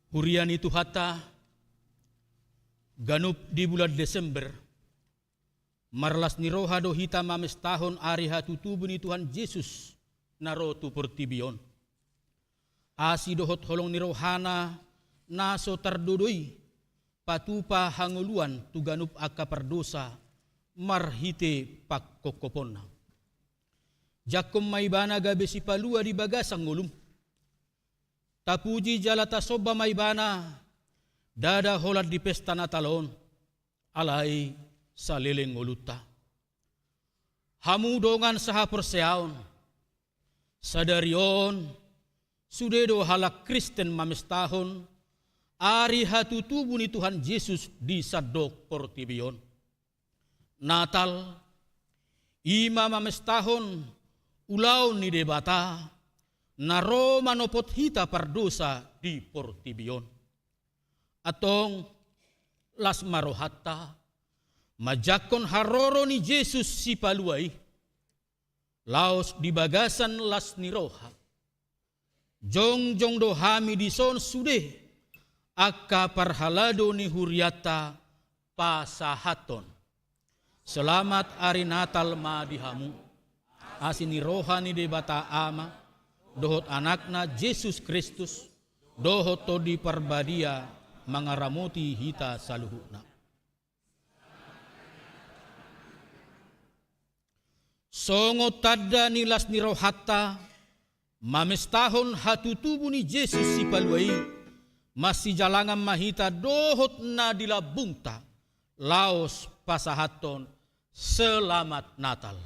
Hurian itu hata ganup di bulan Desember marlas ni roha do hita mames tahun ari hatutubu ni Tuhan Yesus narotu portibion. Asi dohot holong ni rohana naso tardudoi patupa hanguluan tu ganup aka perdosa marhite pak kokoponna. Jakom maibana gabe si palua di bagasang ngulum. Tapuji jalata soba maibana dada holat di pesta Natalon alai saleleng nguluta. Hamu dongan saha perseaon sadarion sudedo halak Kristen mames tahun ari hatutubu ni Tuhan Yesus di sadok portibion. Natal ima mames tahun ulau ni debata naro manopot hita pardosa di portibion. Atong las marohata majakon haroro ni Yesus si paluai laos di bagasan las ni roha. Jong do hami di son sude aka parhalado ni huriata pasahaton. Selamat hari Natal madihamu. Asini roha ni debata ama dohot anakna Yesus Kristus dohot to di parbadia mangaramuti hita saluhuna. Songo tada nilas ni rohata mames tahun hatutubu ni Yesus si paluai masih jalangan mahita dohot na dilabungta laos pasahaton selamat Natal.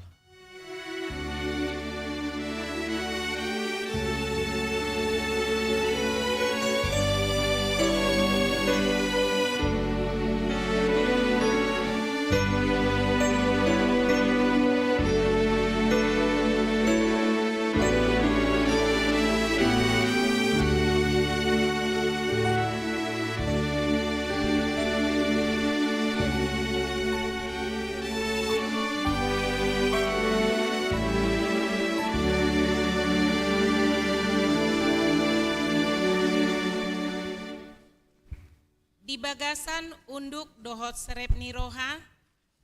Di bagasan unduk dohot serep ni roha,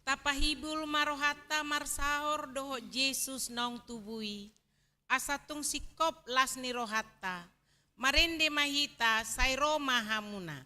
tapahibul marohata marsahor dohot Yesus nong tubui, asatung sikop las ni rohata, marende mahita sairo mahamuna.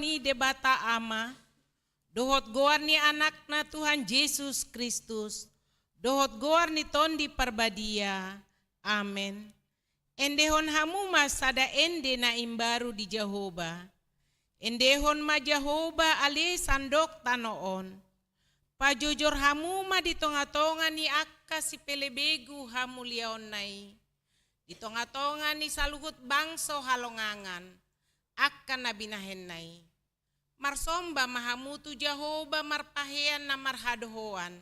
ni debata ama, dohot goar ni anakna Tuhan Yesus Kristus, dohot goar ni tondi parbadia. Amen. Endehon hamuma sada ende na imbaru di Jehovah. Endehon ma Jehovah ale sandok tanoon. Pajujur hamuma di tonga-tonga ni akka si pelebegu hamuliaon nai. Di tonga-tonga ni saluhut bangso halongangan. Akka nabinahen nai. Marsomba mahamutu Jehovah marpahean na marhadohoan.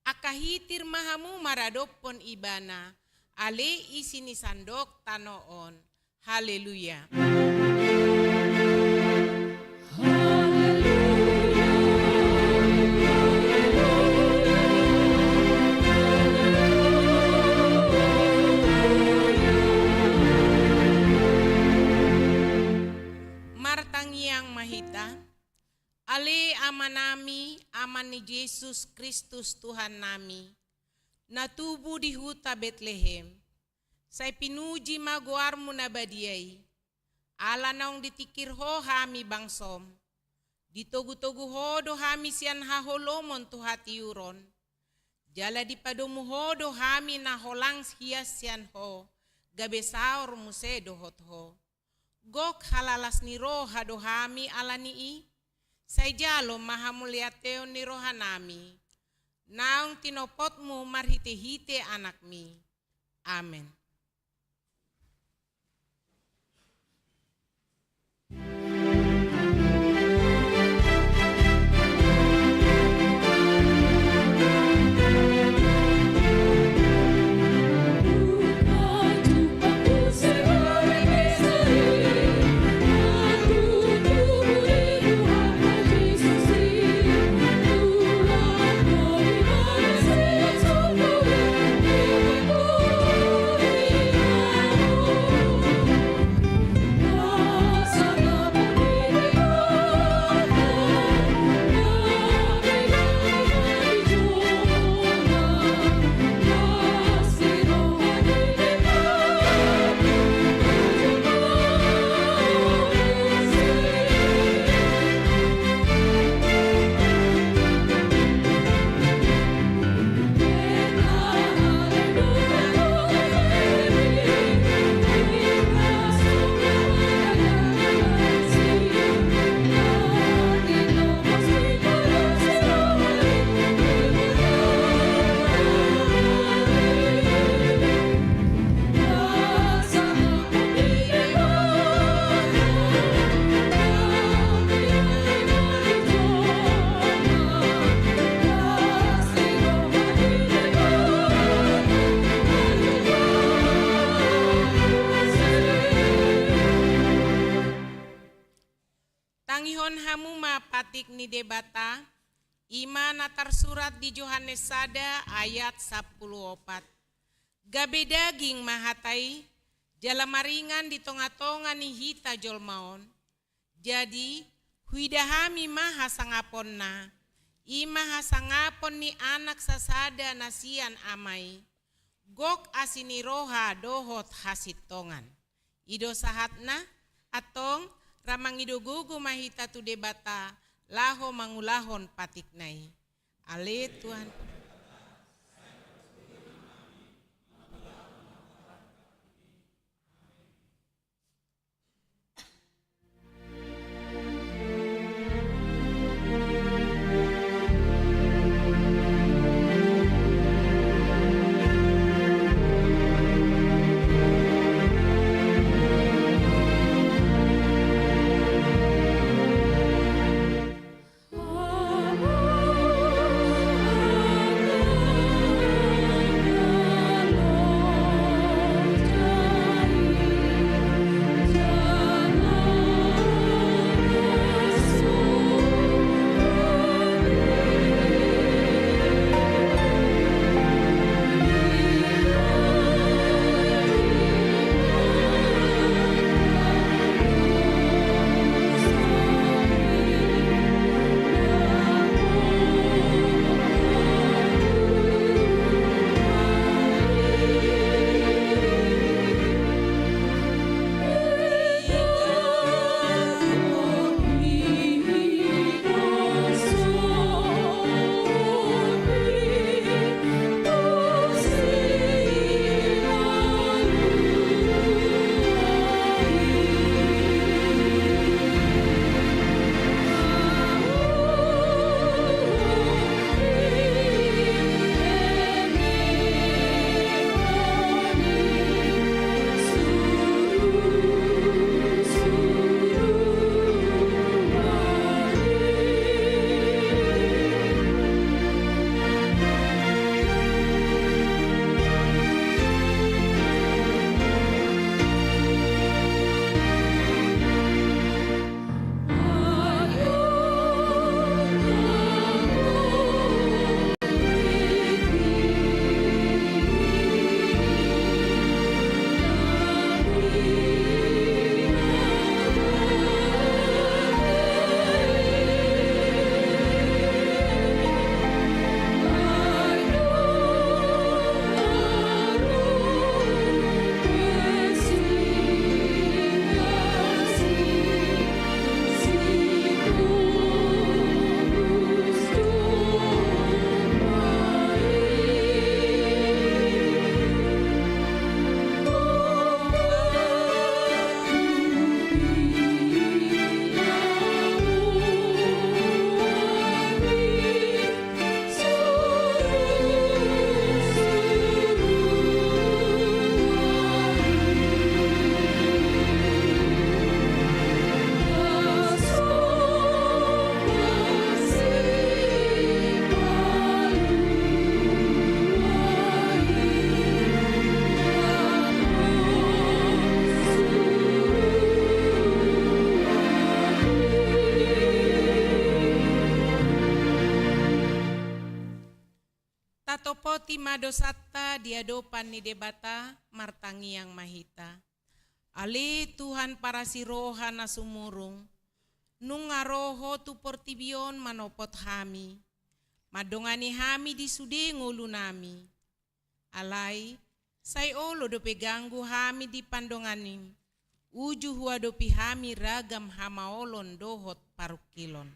Akahitir mahamu maradopon ibana. Ale isini sandok tanoon. Haleluya. Martangiang mahita, ale amanami, aman ni Yesus Kristus Tuhan nami, natubu di huta Bethlehem, say pinuji maguarmu na badiyay, ala naong ditikir ho hami bangsom, ditogu-togu ho do hami siyan haholomon tu hatiuron, jala dipadomu ho do hami na holang hias siyan ho, gabesaor muse dohot ho. Gok halalas ni roha dohami alanii, say jalo mahamuliateo ni roha nami, naong tinopotmu marhite-hite anakmi. Amen. Tangihon hamu mapatik ni debata, ima na tersurat di Yohanes sada ayat 14. Gabe daging mahatai, jala maringan di tonga-tonga ni hita jolmaon. Jadi, huidahami maha sangapon na, ima hasangapon ni anak sasada nasian amai. Gok asini roha dohot hasit tongan. Ido sahatna, atong ramang idogugu mahita tu debata, laho mangulahon patiknai. Ale Tuhan. Amen. topoti madosata diadopan ni debata martangi yang mahita. Ale Tuhan para siroha na sumurung, nung aroho tu portibion manopot hami, madongani hami di sude ngulu nami. Alai, say olo do peganggu hami di pandonganim, uju hua do pihami ragam hamaolon dohot parukilon.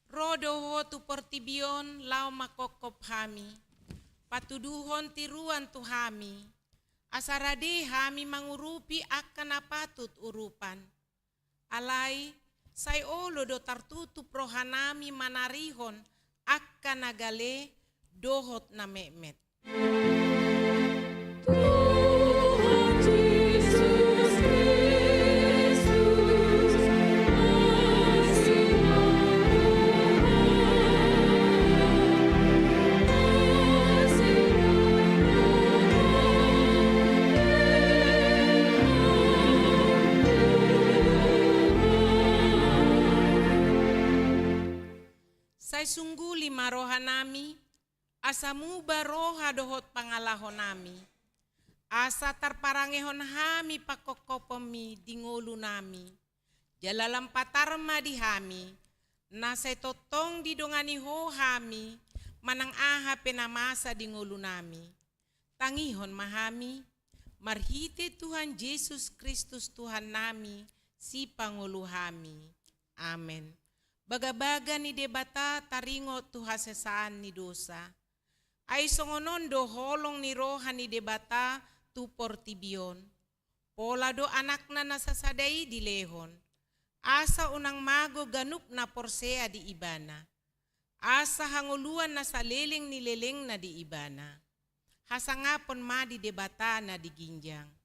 Rodoho tu portibion lau makokop hami, patuduhon tiruan tu hami, asarade hami mangurupi akan apatut urupan. Alai, say olo do tartutu prohanami manarihon akan nagale dohot na memet. Say sungguh lima roha nami, asa muba roha dohot pangalahon nami, asa tarparangehon hami pakokopomi di ngulu nami, jalalam patarma di hami, nasay totong di dongani ho hami, manang aha penamasa di ngulu nami, tangihon mahami, marhite Tuhan Yesus Kristus Tuhan nami, si pangulu hami. Amen. Baga-baga ni debata taringo tu hasesaan ni dosa. Ay songonon do holong ni roha ni debata tu portibion. Pola do anak na nasasadai di lehon. Asa unang mago ganup na porsea di ibana. Asa hanguluan na sa leleng ni leleng na di ibana. Hasangapon ma di debata na di ginjang.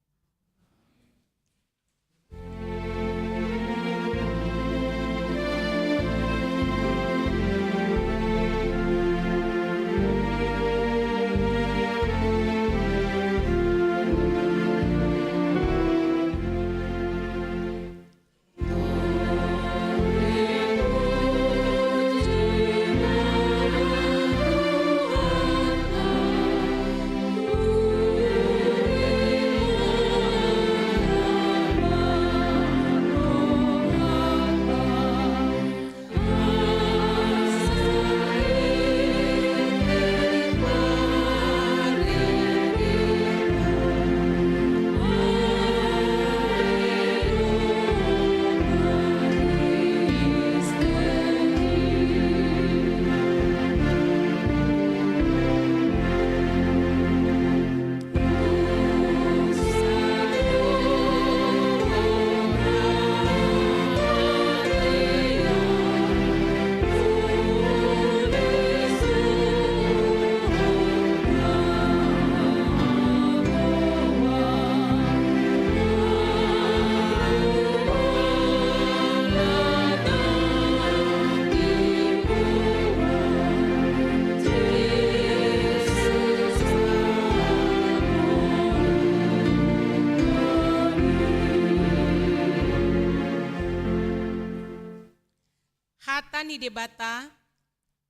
Ni debata,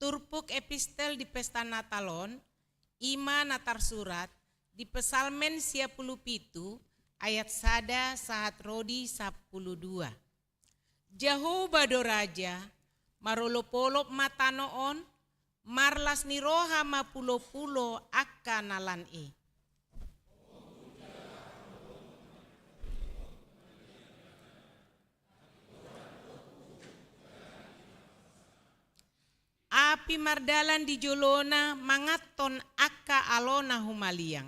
turpuk epistel di pesta Natalon, ima natar surat, di pesalmen 57 ayat sada sahat rodi 12. Jehovah do raja, marolopolop matanoon, marlas ni roha mapulo-pulo akka nalan e. Api mardalan di jolona mangaton akka alona humaliang.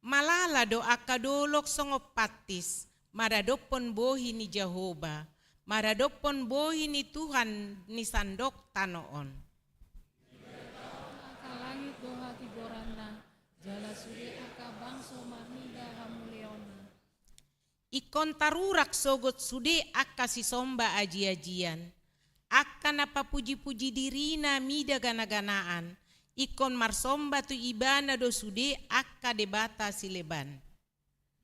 Malala do akka dolok songopatis, madadopon bohi ni Jehovah, Maradopon bohi ni Tuhan ni sandok tanoon. Aka langit doha tiborana, jala sude aka bangso marnida hamuleona. Ikon tarurak sogot sude akka si somba aji-ajian. Akka napa puji-puji dirina mida gana-ganaan. Ikon marsomba tu ibana do sude akka debata sileban.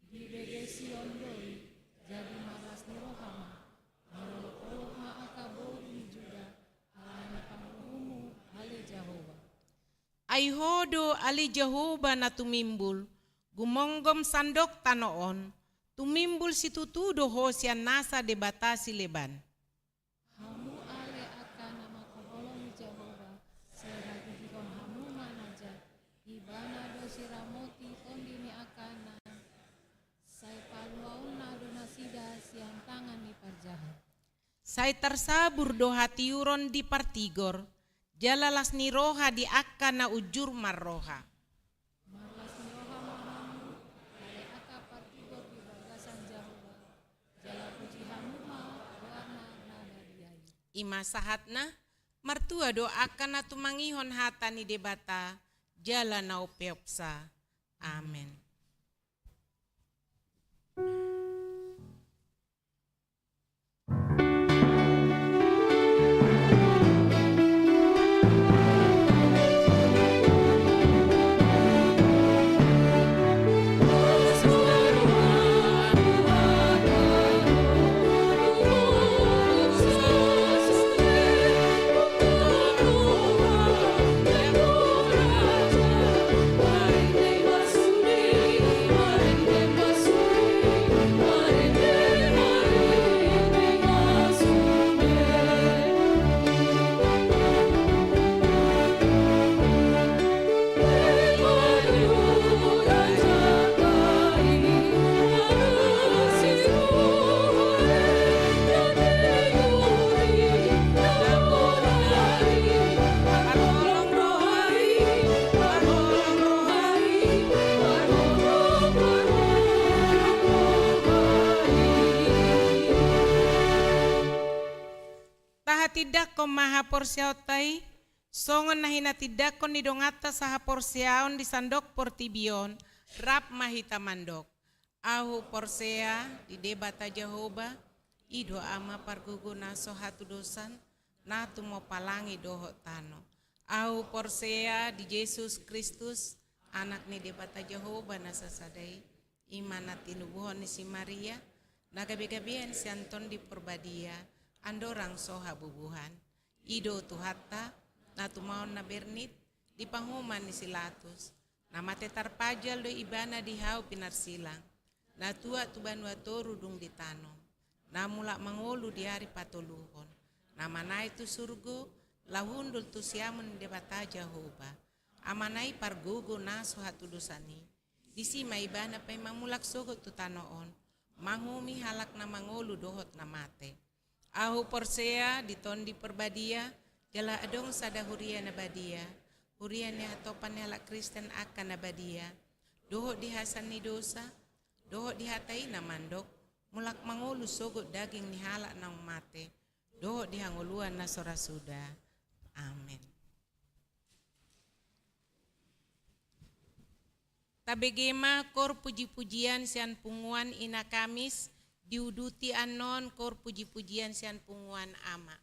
Di begesi ondoi, jadi maras ni rohama. Olo aka bori juga, alana pangumu ale Jehova. Aihodo ali Jehova na tumimbul. Gumonggom sandok tanoon. Tumimbul situtudo hosian nasa debata sileban. Hamu ale aka nama koholong Jehova, seragi dikon hamu manaja, ibana do siramoti kondini akana, sai paluauna do nasida siang tangan ni parjahat. Sai tersabur do hatiuron di partigor. Jalalas ni roha di akka na ujur marroha. Marlas ni roha mahamu, ale aka partigor di bagasan Jehova, jala puji hamu ma warna nada diai. Ima sahatna martua do akka na tumangihon hata ni debata. Jala na upeopsa. Amen. Tidak ko maha porsiautai, songon nahina tidak ko nidongata saha porsiaon di sandok portibion, rap mahita mandok. Ahu porsea di debata Jehova, ido ama parguguna sohatu dosan, natu mo palangi doho tano. Ahu porsea di Yesus Kristus, anak ni debata Jehova nasasadai, imana tinubuhon ni si Maria, nagabe-gabean si Anton di Porbadia, andorang soha bubuhan, ido tuhatta, natu maon na bernit, di panghuman ni silatus, namate tarpajal do ibana di hau pinarsilang, natua tu banua toru dung di tanom, namula mangolu di hari patoluhon, namanai tu surgo, lahundul tu siamun debata Jehova, amanai pargugo na soha tu dosani, disima ibana pay mamulak sogot tu tanoon, mangumi halak na mangolu dohot na mate. Ahu porsea di tondi perbadia, jala adong sada huria na badia, huria ni hatopan ni halak Kristen akan na badia, doho di hasan ni dosa, doho di hatai na mandok, mulak mangulu sogot daging ni halak na mate, doho di hanguluan na sorasuda. Amen. Tabegema kor puji-pujian sian punguan ina Kamis, diuduti anon kor puji-pujian sian punguan ama.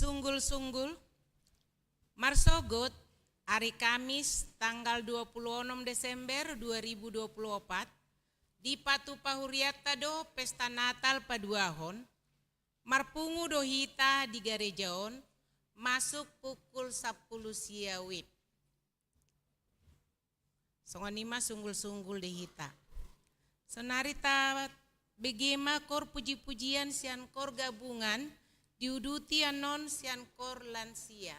Sunggul-sunggul, marsogot hari Kamis tanggal 26 Desember 2024 di Patu Pahuriata do pesta Natal paduahon, marpungu do hita di garejaon, masuk pukul 10 siawit. Songonima sunggul-sunggul di hita. Sonarita begema kor puji-pujian sian kor gabungan diuduti anon sian kor lansia.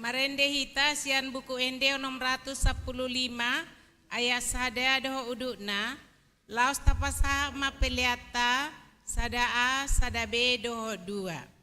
Marende hita sian buku ende 615 ayat sada doho udukna laos tapasa mapeliata sada A sada B doho 2.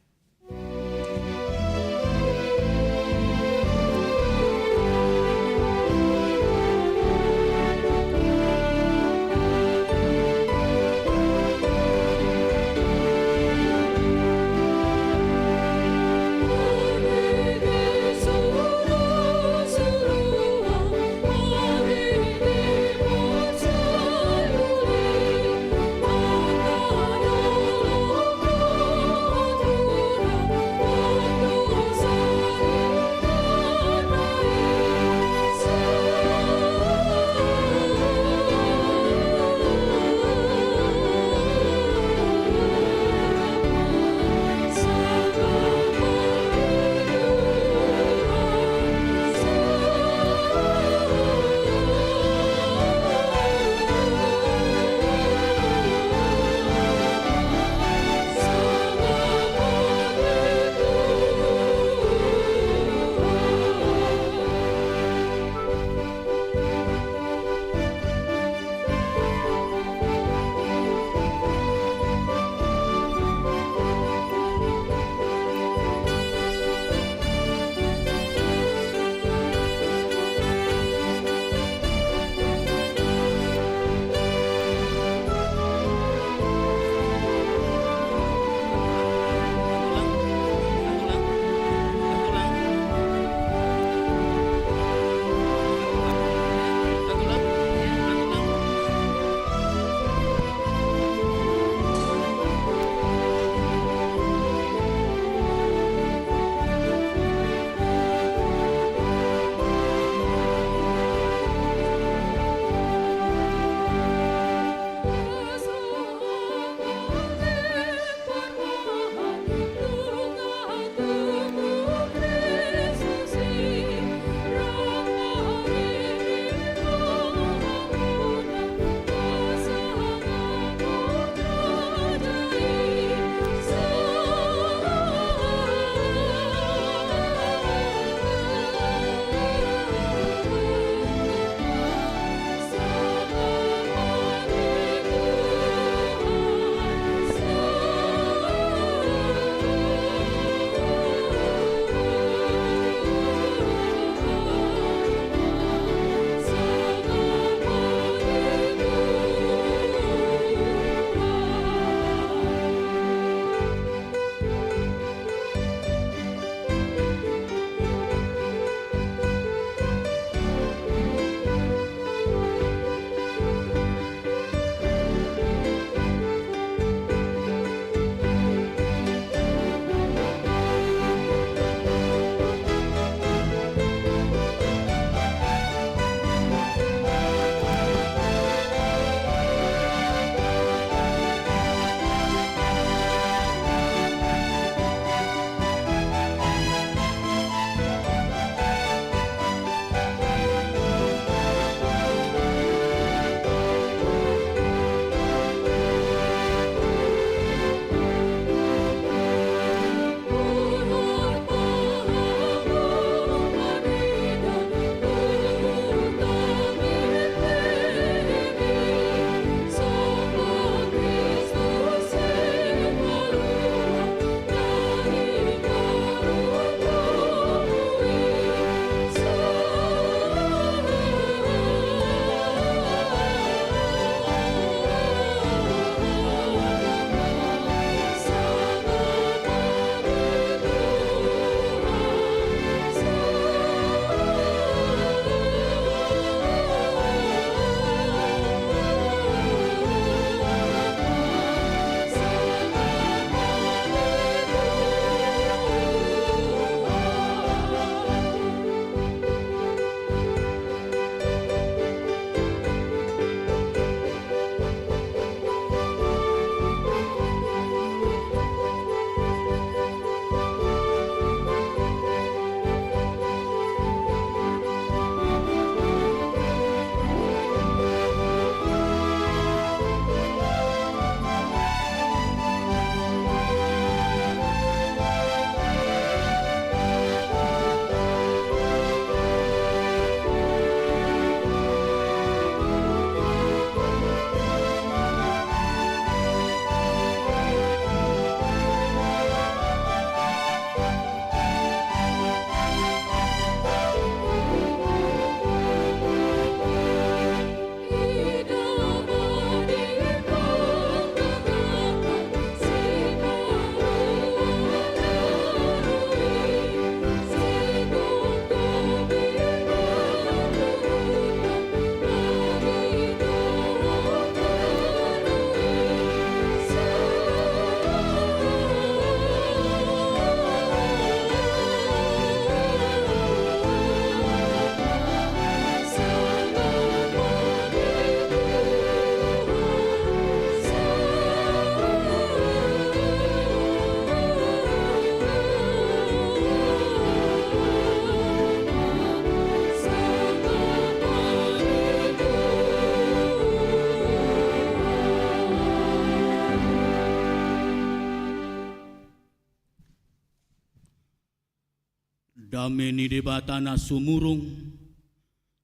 Kami ni debatana sumurung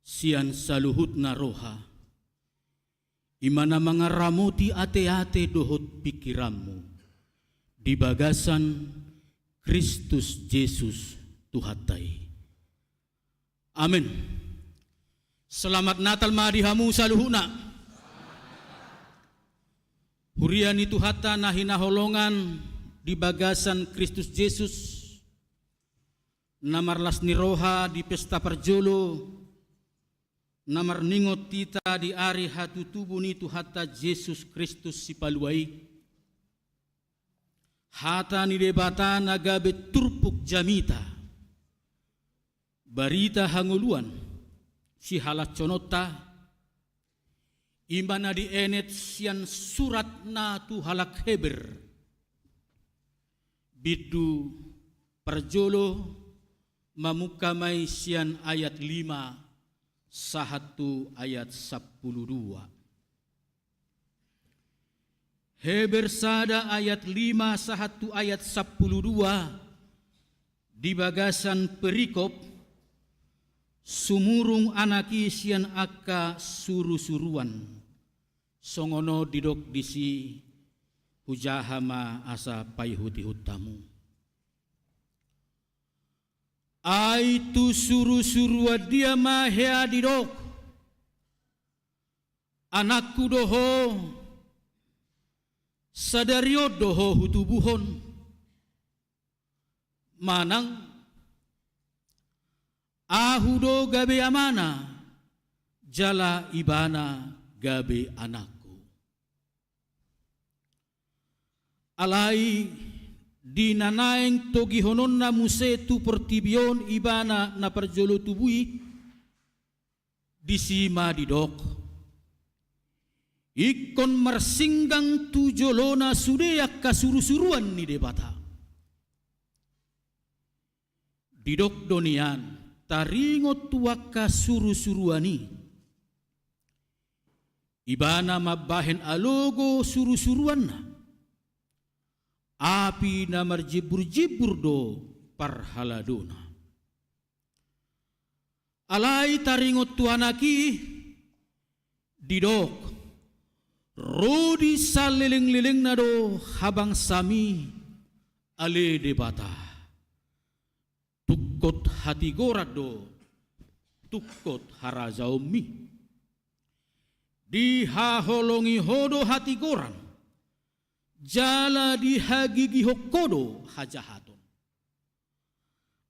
sian saluhutna roha. Imana mangaramuti ate-ate dohot pikiranmu. Di bagasan Kristus Yesus Tuhatai. Amin. Selamat Natal madihamu saluhuna. Huriani Tuhata nahina holongan di bagasan Kristus Yesus. Namarlas ni roha di pesta perjolo, namar ningot tita di ari hatu tubuh ni Tuhata Yesus Kristus si paluai. Hata ni debata nagabe turpuk jamita, barita hanguluan si halat conota, imana di enet sian surat na tu halak heber, bidu perjolo mamukamai sian ayat 5 sahatu ayat 12. Heber sada ayat 5 sahatu ayat 12 di bagasan perikop sumurung anaki sian aka suru-suruan songono didok disi hujahama asa paihuti hutamu. Aitu suru-surua dia mahea didok anakku doho sadario doho hutubuhon manang ahudo gabe amana jala ibana gabe anakku alai di nanaeng togi honon na muse tu pertibion ibana na perjolo tubui disima didok ikon marsinggang tu jolona sudeyak kasuru-suruan ni debata didok donian taringot tuak kasuru-suruani ibana mabahen alogo suru-suruan na api na marjibur-jibur do parhaladona. Alai taringot tuanaki didok rodi saliling-liling na do habang sami ale debata. Tukot hati gorad do tukot harazaumi. Di haholongi hodo hati goran jala di hagigi hokodo hajahaton.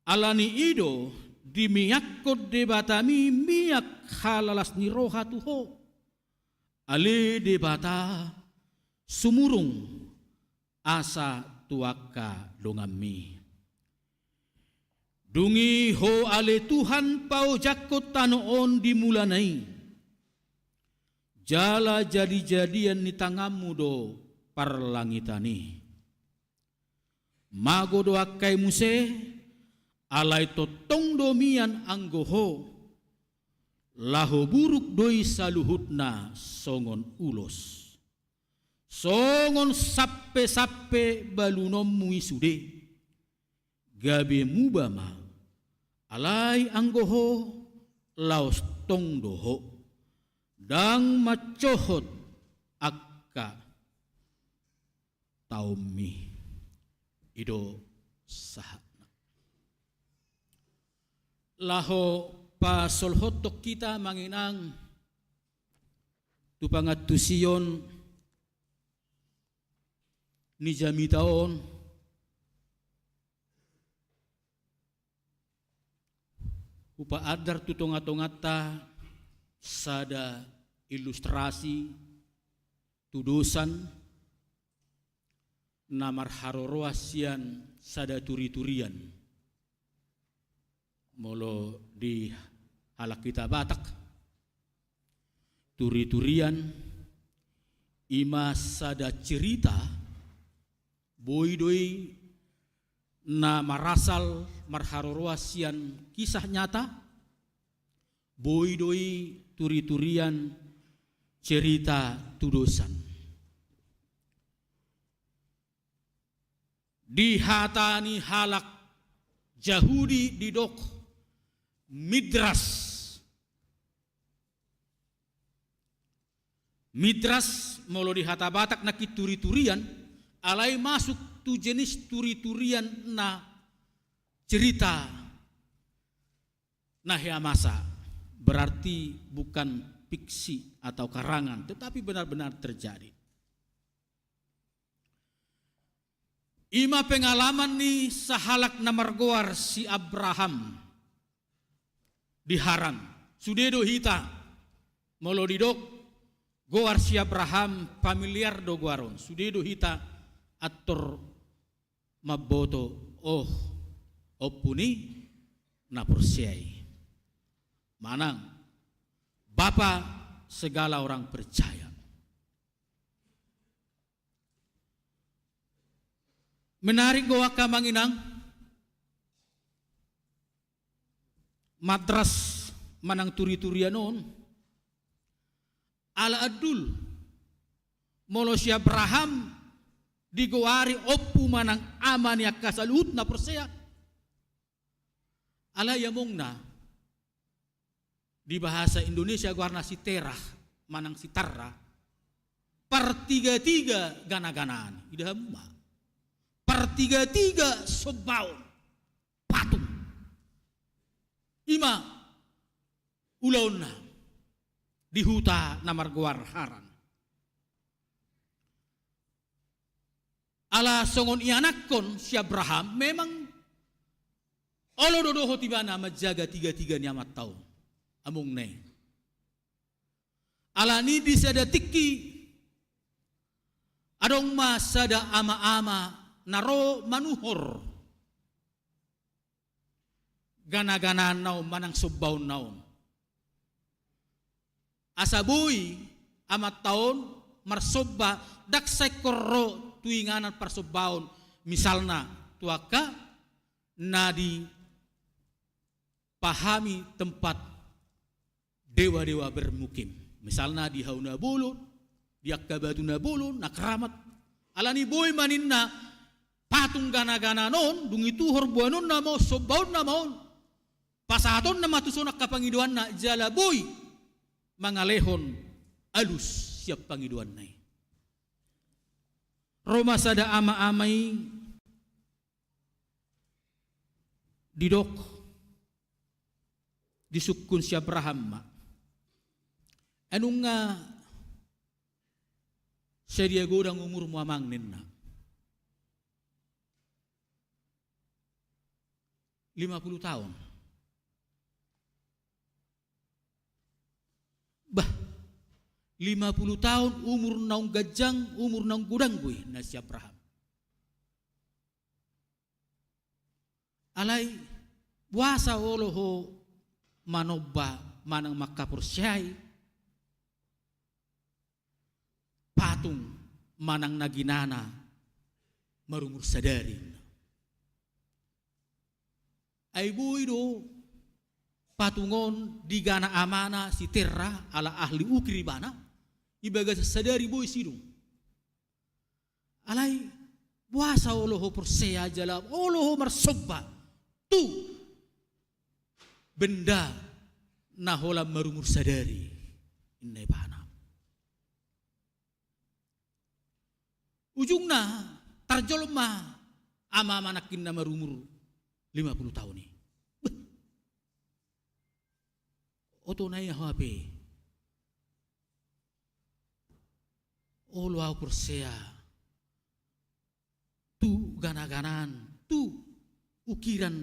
Alani ido di miyakod debatami miyak halalas ni roha tuho. Ale debata sumurung asa tuaka dongami. Dungi ho ale Tuhan pau jakot tanoon dimulanai. Jala jadi-jadian ni tangamu do parlangitani. Mago doa kai muse alai totong domian anggoho laho buruk doi saluhutna songon ulos. Songon sappe-sappe balunom muisude gabe mubama alai anggoho laos tong doho dang macohot akka taumi ido sahatna. Laho pasolhotok kita manginang tupangat tusion ni jamitaon upa adar tutongatongata sada ilustrasi tudusan namar haroroasian sada turi-turian molo di halak kita Batak turi-turian ima sada cerita boidoi na marasal marharoroasian kisah nyata boidoi turi-turian cerita tudusan. Dihatani halak Jahudi didok midras. Midras molo di hata Batak na kituri-turian, alai masuk tu jenis turi-turian na cerita nah masa, berarti bukan fiksi atau karangan, tetapi benar-benar terjadi. Ima pengalaman ni sahalak na margoar si Abraham di Haran. Sudedo hita molo didok goar si Abraham familiar do goaron. Sudedo hita ator maboto opuni na persiai. Manang Bapa segala orang percaya. Menarik goa ka manginang matras manang turi-turian non ala adul molo si Abraham digoari oppu manang aman ya kasalut na persea ala yamong na di bahasa Indonesia guarna si terah manang si tarra pertiga-tiga gana-ganaan idahama pertiga-tiga sobaun patung ima ulauna di huta namargoar Haran ala songon ianakkon si Abraham memang olo dodoho tibana majaga tiga-tiga niamat taun amung ne ala ni disada tiki adong masada ama-ama naro manuhor gana-gana naon manang subbaon naon asaboy amat taon marsobba daksay korro tuinganan parsobbaon misalna tuaka nadi pahami tempat dewa-dewa bermukim misalna di hauna bulun di akkabatuna bulun nakeramat alani boy maninna patung gana-gana non dungi tuhor buanon na mo sobbaon na maon pasaton na matusunak kapangiduan na jalaboy mangalehon alus siap pangiduan na Roma sada ama-amay didok disukun si Abraham ma anong nga siya dia godang umur muamang ninna 50 tahun. Bah, 50 tahun umur naung gajang, umur naung gudang gue na si Abraham. Alay, buasa oloho manoba manang makapersyai, patung manang naginana marumur sadarin. Ay buhay do patungon di gana amana si terra ala ahli ukri bana ibaga sadari buhay sidong alay buasa oloho persea jala oloho marsobba tu benda na holam marumur sadari innay bana ujungna tarjolma ama manakin na marumur 50 tahun ni. Oto na iya hape. Olo au persea. Tu gana-ganan, tu ukiran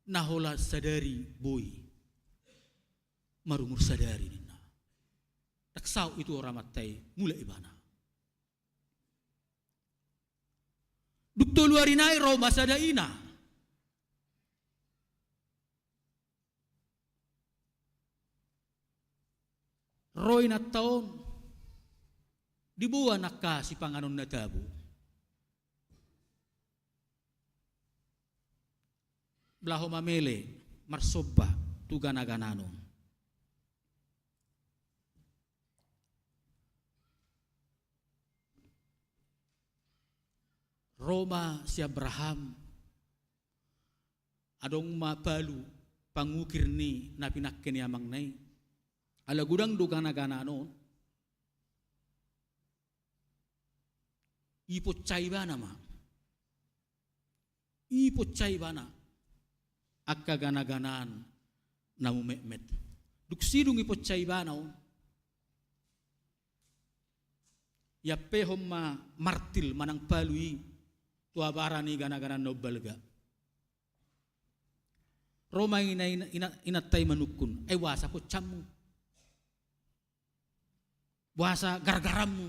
nahola sadari boy. Marumur sadari nina. Taksau itu orang matai mulai ibana. Dukto luarinai Roma sada ina. Roy na taon dibuwa nakka si panganon na tabo blaho mamele marsobba tu gana-gananon Roma si Abraham adong mabalu pangukir ni napinakken yamang nay ala gudang do gana-gana no ipot chay bana ma ipot chay bana akka gana-ganaan na mumet duksidong ipot chay bana yapehom ma martil manang palui tuabara ni gana-gana no balga Roma inatay manukun ay wasa ko camu wasa gargaram mo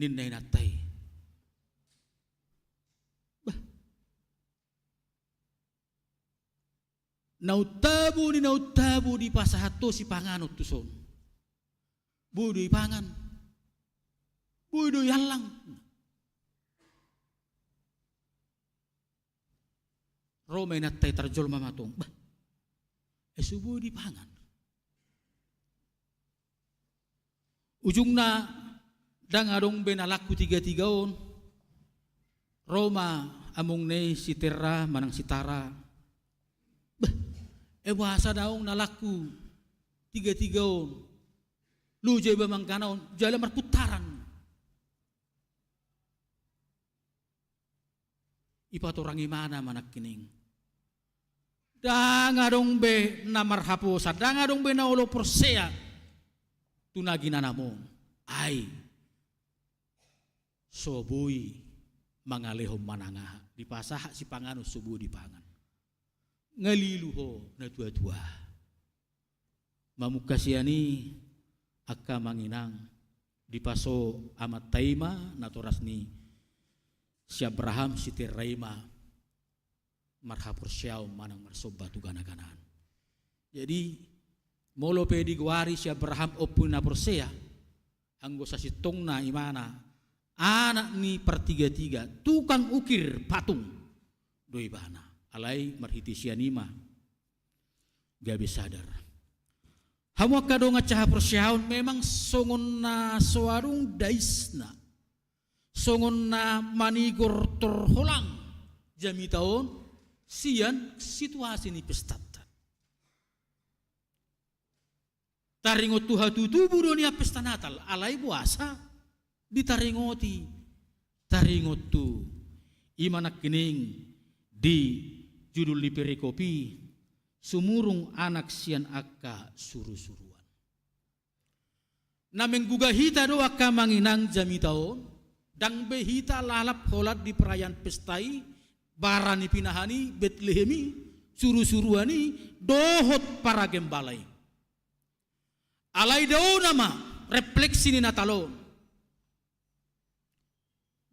ninay natay bah nautabo di pasahato si panganot tuson budoy pangan budoy halang Roma natay tarjol mamatong bah subuh di pangan ujung na dang adong benalaku 3-3 Roma among ne si Terra manang si Tara bah wasa daong nalaku 3-3 lujay ba mangkanaon jala marputaran ipaturangi mana manak kining dangadong be na marhaposa dangadong be na ulo persea tunagina namo ay soboy mangalehom manangaha di pasaha si pangano subuh di pangan ngaliluho na tua-tua mamukasiani akka manginang di paso amat taima naturas ni si Abraham si Teraima marhapur siyaw manang marsoba tu gana-ganaan jadi molo pedi guari si Abraham opun na persea anggo sa sitong na imana anak ni per 3-3 tukang ukir patung doi bana alai marhiti sianima gabi sadar hamu kadong acaha persyaun memang songon na soarung daisna songon na manigor terholang jami taon sian situasi ni pestat taringot tuha tutubu dunia pesta natal alai puasa ditaringoti taringot tu imanak kining di judul di perikopi sumurung anak sian akka suru-suruan nameng gugahita do akka manginang jami taon dang behita lalap holat di perayaan pestai barani pinahani Betlehemi suru-suruani dohot para gembalai alai daw nama refleksi ni natalon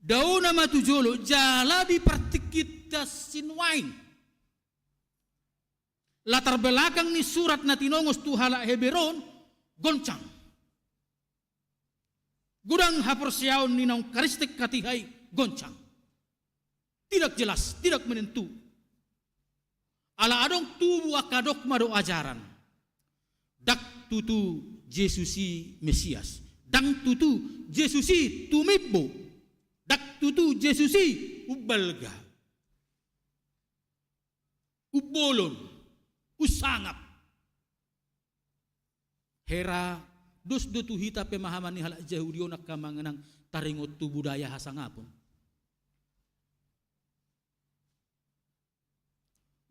daw nama tujolo jala di partikita sinwain latar belakang ni surat na tinongos tuhala Heberon goncang gudang hapersyaon ni nang karistik katihay goncang tidak jelas tidak menentu ala adong tubu akadok mado ajaran dak tutu Jesusi Mesias dang tutu Jesusi tumibbo dak tutu Jesusi ubalga ubolon usangap hera dos dutu hita pemahaman ni halak Yahudio nak kamanganang taringot tu budaya hasangapun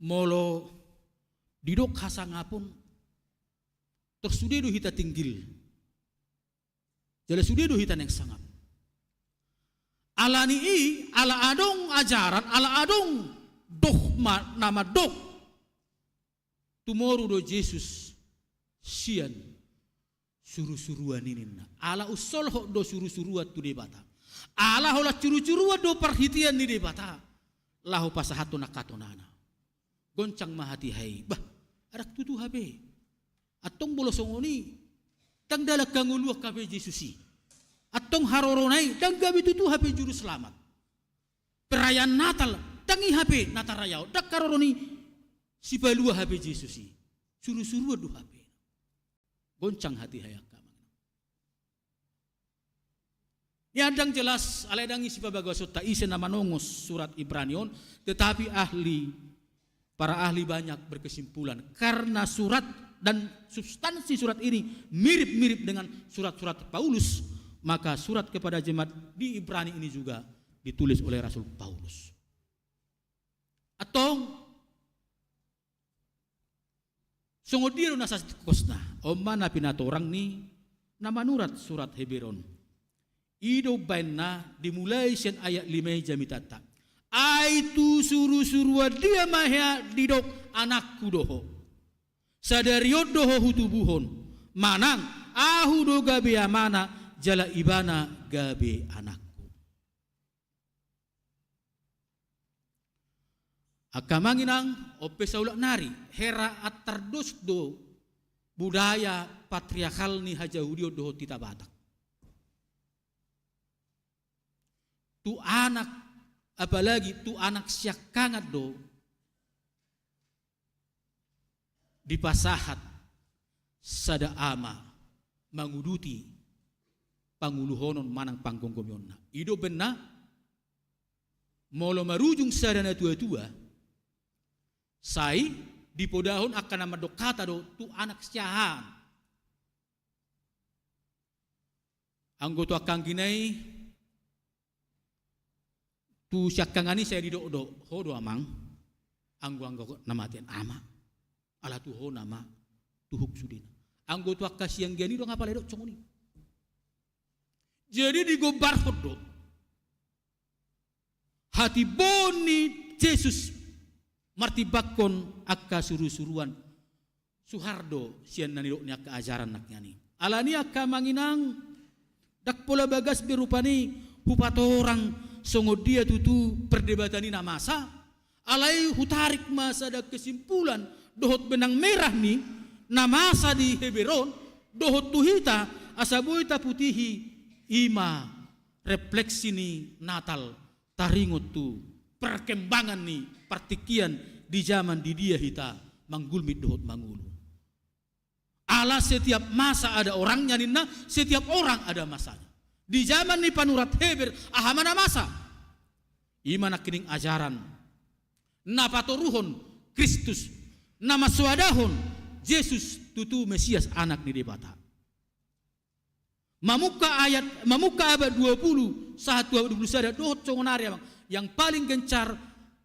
molo didok hasangapun tersudah do hita tinggil jala sudah do hita nek sangap ala ni ala adong ajaran ala adong dogma nama dog tumoru do Yesus sian suru-suruan ini ala usol ho do suru-suruan tu debata ala hola curu-curuan do perhitian ni debata lahu pasahato nakatonana goncang mahati hai bah arak tutu habe atong bolosongoni tang dalak kanguluak kabe Jesusi atong haroronai tang gabi tutu habe juru selamat perayaan Natal tangi habe natarayao dak karoroni si balua habe Jesusi suru-suru do habe goncang hati hayak kamang Niadang jelas aledang isi babagosot ta isi nama nongos surat Ibranion, tetapi para ahli banyak berkesimpulan karena surat dan substansi surat ini mirip-mirip dengan surat-surat Paulus, maka surat kepada jemaat di Ibrani ini juga ditulis oleh Rasul Paulus. Atau songodio nasa kosna omana pinato orang ni nama nurat surat Hebron. Ido baina dimulai sen ayat 5 jamitata. Aitu suruh-suruh dia mahya didok anakku doho. Sadariot doho hutubuhon. Manang ahu do gabe amana jala ibana gabe anakku. Akamanginang ope saulak nari hera atardus do budaya patriarkal ni hajahudio doho tita batak. Tu anak, apalagi tu anak siak kangat do dipasahat sada ama manguduti panguluhonon manang panggongkomyonna. Ido bena molo marujung sadana tua-tua sai dipodahon akan nama dokata do tu anak siahan. Anggoto akang ginai tu syakangani saya didok-dok hodo amang anggo namatian ama ala tu ho nama tuhuk sudina anggo tu akasiang gani do ngapal edok congoni jadi digobar hodo hati boni Yesus martibakon akka suruh-suruan Suhardo sian nani dok nya keajaran naknya ni alani akka manginang dak pola bagas berupani hupato orang songo dia tutu perdebatan ini masa alai hutarik masa ada kesimpulan dohot benang merah ni namasa di Hebron dohot tuhita asaboita putihi ima refleksi ni Natal taringot tu perkembangan ni partikian di zaman di dia hita manggulmit dohot mangulu ala setiap masa ada orangnya nina setiap orang ada masanya. Di zaman ni panurat Heber ahamana masa imana kining ajaran napatoruhon Kristus nama suadahon Yesus tutu Mesias anak ni debata mamuka abad 20 saat 20 sada dohot congonari yang paling gencar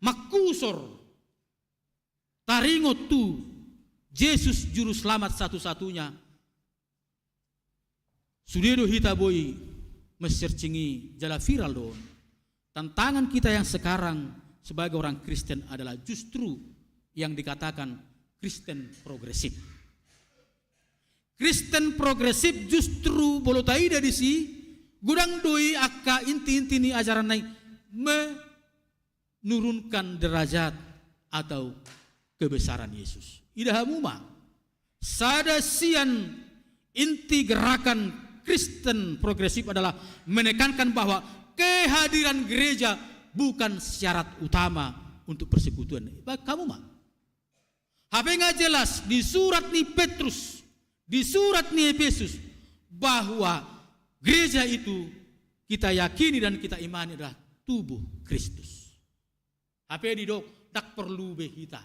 makusor taringot tu Yesus juru selamat satu-satunya sudedo hita boy mesercingi jala viral don. Tantangan kita yang sekarang sebagai orang Kristen adalah justru yang dikatakan Kristen progresif. Kristen progresif justru bolotaida di si gudang doi akka inti-inti ni ajaran naik menurunkan derajat atau kebesaran Yesus. Idahamuma sada sian inti gerakan Kristen progresif adalah menekankan bahwa kehadiran gereja bukan syarat utama untuk persekutuan. Kamu mah, HP nggak jelas di surat ni Petrus, di surat ni Efesus bahwa gereja itu kita yakini dan kita imani adalah tubuh Kristus. HP di dok tak perlu behita,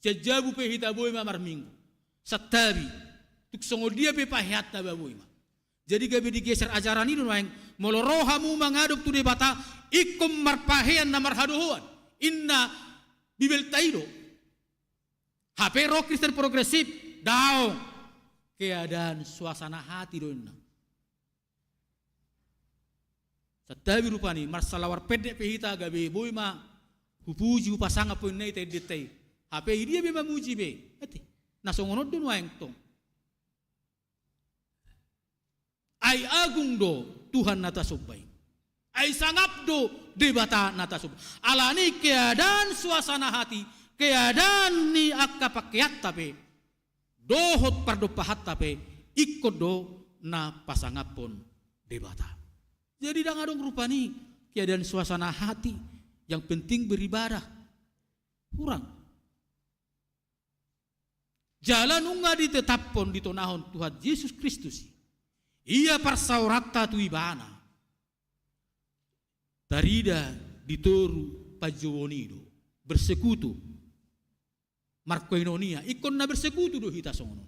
sejabu behita boy mamar minggu, setabi. Tuk songo dia pe pahiat na baboy ma. Jadi gabi digeser ajaran ini yang molorohamu mengaduk tu debata ikum marpahean na marhadohan. Inna bibel taido. HP roh Kristen progresif daong keadaan suasana hati do inna. Satabi rupani marsalawar pendek pehita gabi boy ma hupuji upasanga pun nei te detei. HP dia be mamuji be. Ati nasongono dun waeng tong. Ai agung do Tuhan nata subay. Ai sangap do debata nata subay. Alani keadaan suasana hati, keadaan ni akka pakiat tape, dohot pardo pahat tape, ikut do na pasangapon debata. Jadi dangadong rupani keadaan suasana hati yang penting beribadah. Kurang. Jalan unga ditetapon ditonahon Tuhan Yesus Kristus. Ia parsaurata tu ibana. tarida ditoru pajowonido bersekutu markoinonia ikon na bersekutu do hita songono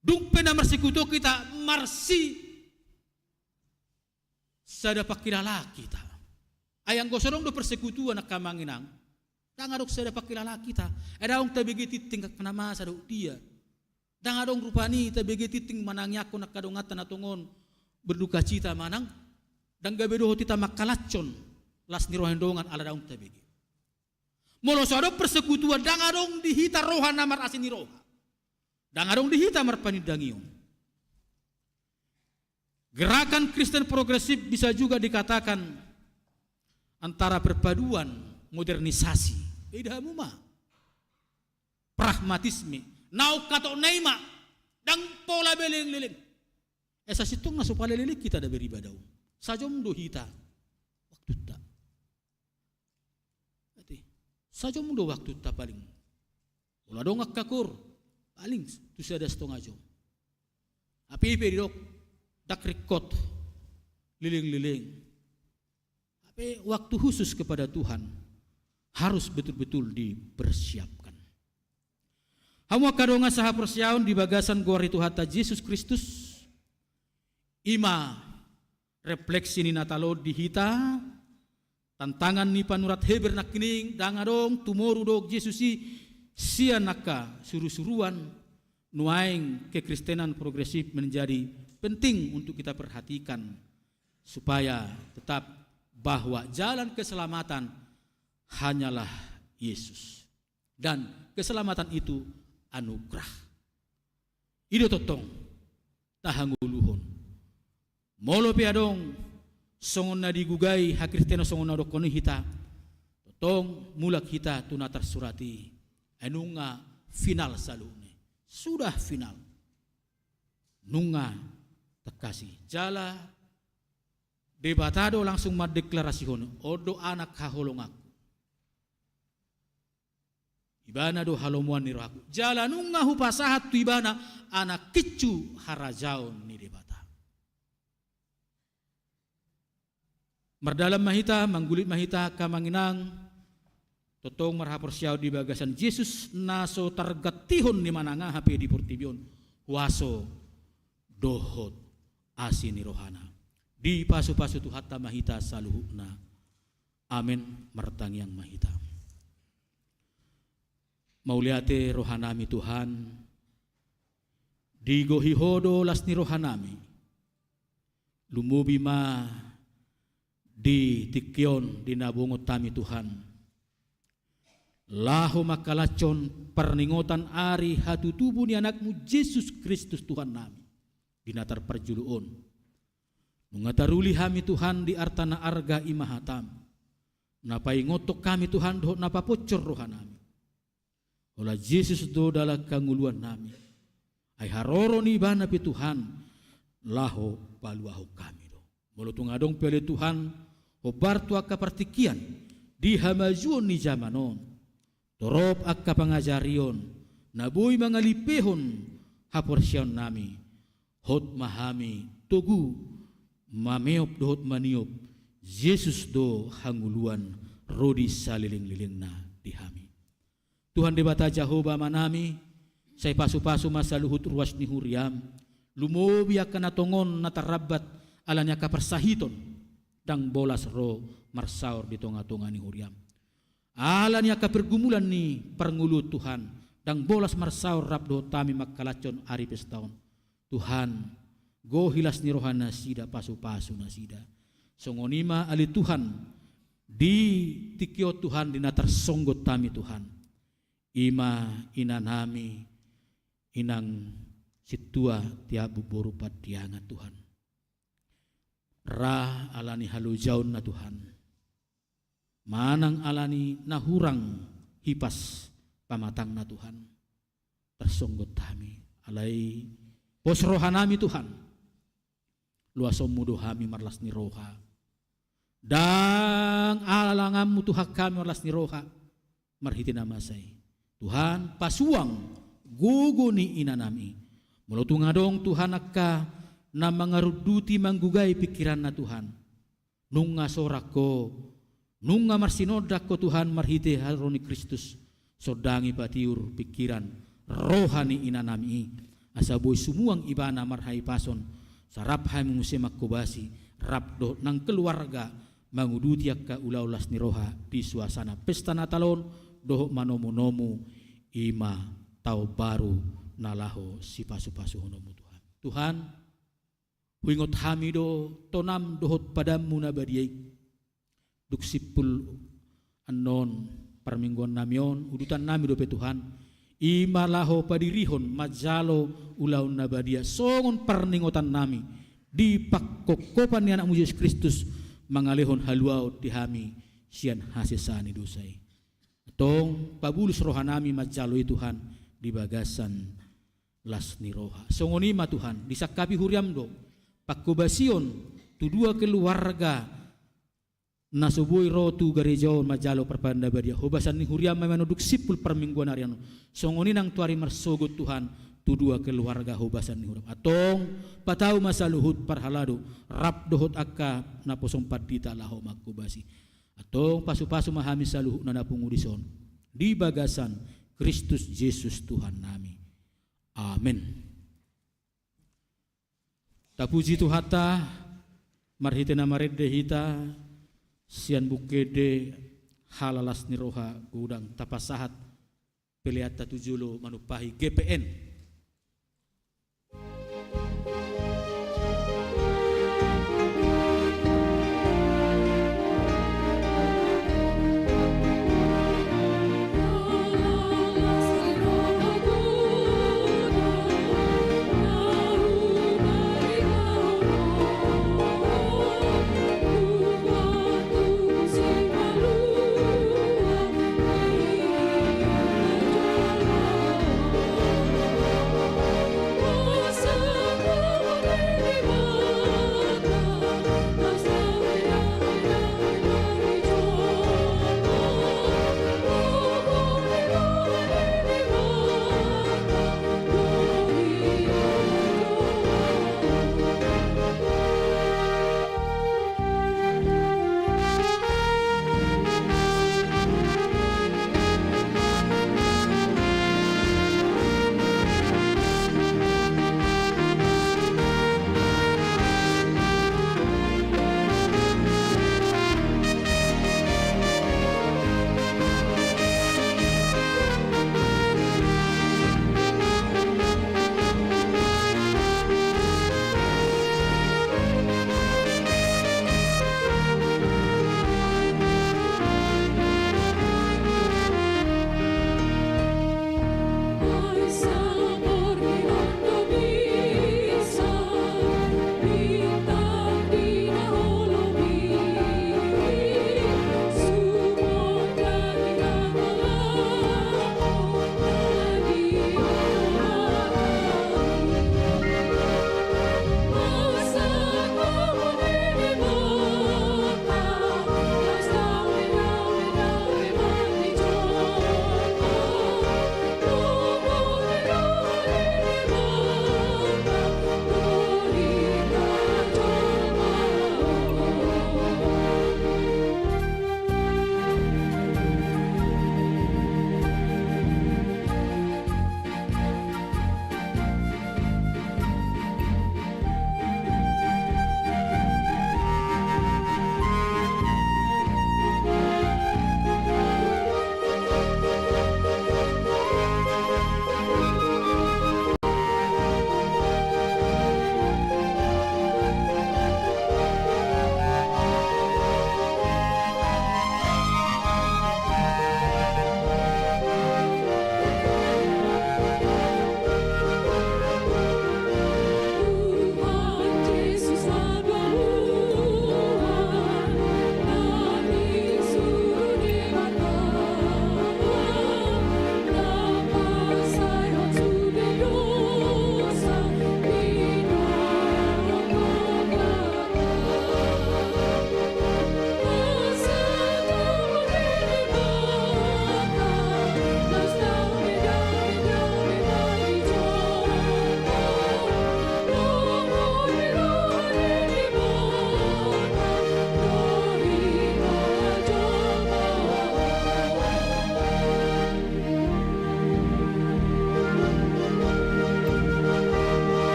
dung pena bersekutu kita marsi sada pakilala kita ayang gosorong do persekutuan nak kamanginang dangadok sada pakilala kita edaong tabigiti tingkak nama sadok dia dangadong rupani tabigiti ting manangyako nak kadongatan atungon berduka cita manang dan gabedo tita makalacon las nirohendongan ala daung tabigi molosado persekutuan dangadong dihita rohana mar asin niroha dangadong dihita mar panidangion. Gerakan Kristen progresif bisa juga dikatakan antara perpaduan modernisasi idamuma pragmatisme nau kato neima dan pola beleng-leleng esa situng na supaya lelek kita da beribadaw sajom do hita waktu ta ati sajom do waktu ta paling ulah dong akakur paling tu sada setengah jam api pedok dak rekod liling-liling. Tapi waktu khusus kepada Tuhan harus betul-betul dipersiapkan. Hamu kadonga saha persiaon di bagasan gori Tuhata Yesus Kristus. Ima refleksi ni natalo di hita tantangan ni panurat Heber nakining dangadong tumoru dog Yesusi sia naka suru-suruan nuaing kekristenan progresif menjadi penting untuk kita perhatikan supaya tetap bahwa jalan keselamatan hanyalah Yesus dan keselamatan itu anugerah. Ido totong tahanguluhon. Molo piadong songon na digugai hakristeno songon na dokoni hita. Totong mulak hita tunatar surati enunga final salune. Sudah final. Nunga terkasih jala debatado langsung madeklarasihon odo anak haholong aku ibana do halomuan ni rohaku jala nunga hupasahat tu ibana anak kicu harajaon ni debata merdalam mahita manggulit mahita kamanginang totong marhaporsiaw di bagasan Yesus naso targatihon ni mananga hape di portibion waso dohot asini rohana di pasu-pasu tuhata mahita saluhukna amin martangyang mahita mauliate rohanami Tuhan di gohihodo las ni rohanami lumubi ma di tikyon di nabungot tami Tuhan lahu makalacon perningotan ari hatutubu ni anakmu Yesus Kristus Tuhan nami dinatar perjuluon nungataruli hami Tuhan di artana arga imahatam napai ngotok kami Tuhan doh napa pocor rohanami ola Yesus do dalam kanguluan nami ay haroro ni bana pi Tuhan laho paluaho kami do mulutung adong pele Tuhan obartu akka partikian di hamajuon ni zamanon torop akka pangajarion nabuy mangalipehon haporsyon nami hot mahami tugu mameop dohot maniop Yesus do hanguluan rodi saliling-liling na dihami Tuhan debata Jehovah manami say pasu-pasu masa luhut ruas ni huriam lumobi akan natongon natarabat alanya kapersahiton dang bolas ro marsaur di tonga-tonga ni huriam alanya kapergumulan ni perngulu Tuhan dang bolas marsaur rabdo tami makkalacon ari pestaon Tuhan go hilas ni rohana sida pasu-pasu na sida songonima ali Tuhan di tikyo Tuhan dinatar songgot tami Tuhan ima inanami inang situa tiabu boru padiangan Tuhan ra alani halujaun na Tuhan manang alani nahurang hipas pamatang na Tuhan tersonggot tami alai pos rohanami Tuhan luasom mudo hami marlas ni roha dang alangamu Tuhan kami marlas ni roha marhiti namasay Tuhan pasuang gugu ni inanami mulutung adong Tuhan akka na mangaruduti manggugay pikiran na Tuhan nunga sorako, nunga marsinodako Tuhan marhite haroni Kristus, sodangi batiur pikiran rohani inanami, asaboy sumuang ibana marhai pason, sarap hai mengusemak kubasi, rapdo nang keluarga, mangudutiak ka ulaulas ni roha di suasana pesta Natalon, dohok manomu-nomu, ima tau baru nalaho si pasu-pasu honomu Tuhan. Tuhan, wingot hamido tonam dohot padamu nabadiai, duk sipul anon permingguan namion, udutan nami dope Tuhan, ima laho padirihon majalo ulaun nabadia, songon perningotan nami, di pakkokopan ni anakmu Yesus Kristus, mangalihon haluau dihami, sian hasesani dosai. Tong pabulus rohanami majalo Tuhan, di bagasan las ni roha. Songonima Tuhan, disakapi huriamdo, pakkobasion, tu dua keluarga, nasubui rotu garejaon majalo perpanda badia, hobasan ni huriam manuduk sipul permingguan harian. Songoni nang tuari mersogot Tuhan, tu dua keluarga hobasan ni huriam. Atong patau masa luhut parhalado, rap dohot akka naposong padita laho makubasi. Atong pasu-pasu mahami saluhut na napungudison, di bagasan Kristus Yesus Tuhan nami. Amin. Tapuji Tuhata, marhite na maredde hita, sian bukede halalas ni roha gudang tapasahat peliata tujulo manupahi GPN.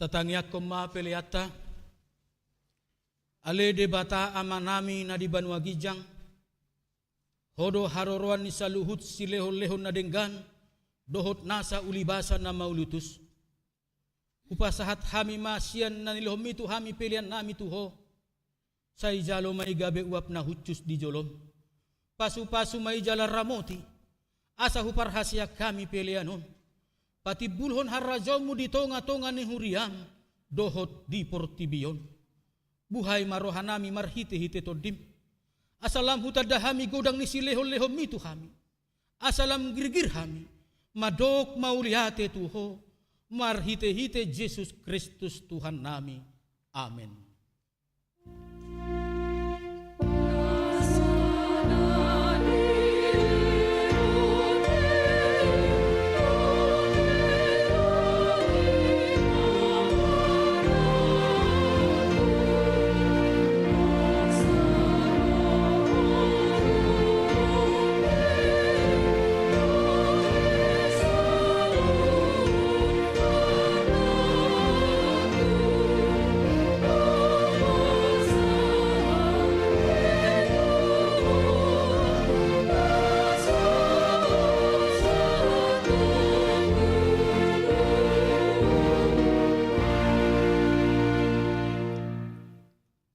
Tatangyak koma peleata, ale debata amanami na di Banua Gijang, hodo haroroan ni saluhut si lehon-lehon na denggan, dohot nasa ulibasa na maulutus. Upasahat hami masian na nilihom itu hami pelian nami tuho, say jalo may gabe uap na hutsus di jolom. Pasu-pasu may jala ramoti, asa huparhasya kami pelianon. Pati bulhon harajomu di tonga-tonga ni huriam, dohot di portibion. Buhay marohanami marhite-hite todim. Asalam hutadahami godang ni silehon-lehon mitu hami. Asalam girgir hami, madok mauliate tuho, marhite-hite Yesus Kristus Tuhan nami. Amin.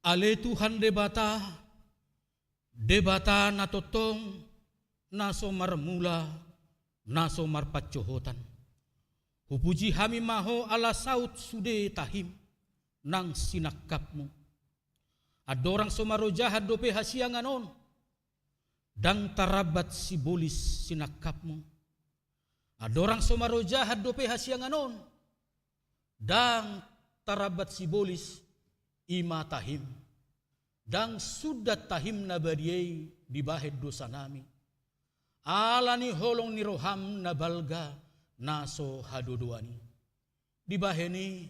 Ale Tuhan debata na totong, naso marmula, naso marpacohotan. Hupuji hami maho ala saut sude tahim, nang sinakapmu. Adorang somaro jahat dope hasianganon, dang tarabat sibolis sinakapmu. Adorang somaro jahat dope hasianganon, dang tarabat sibolis ima tahim. Dang sudah tahim na badiyay di bahed dosa nami. Ala ni holong ni roham na balga naso hadodoani. Di baheni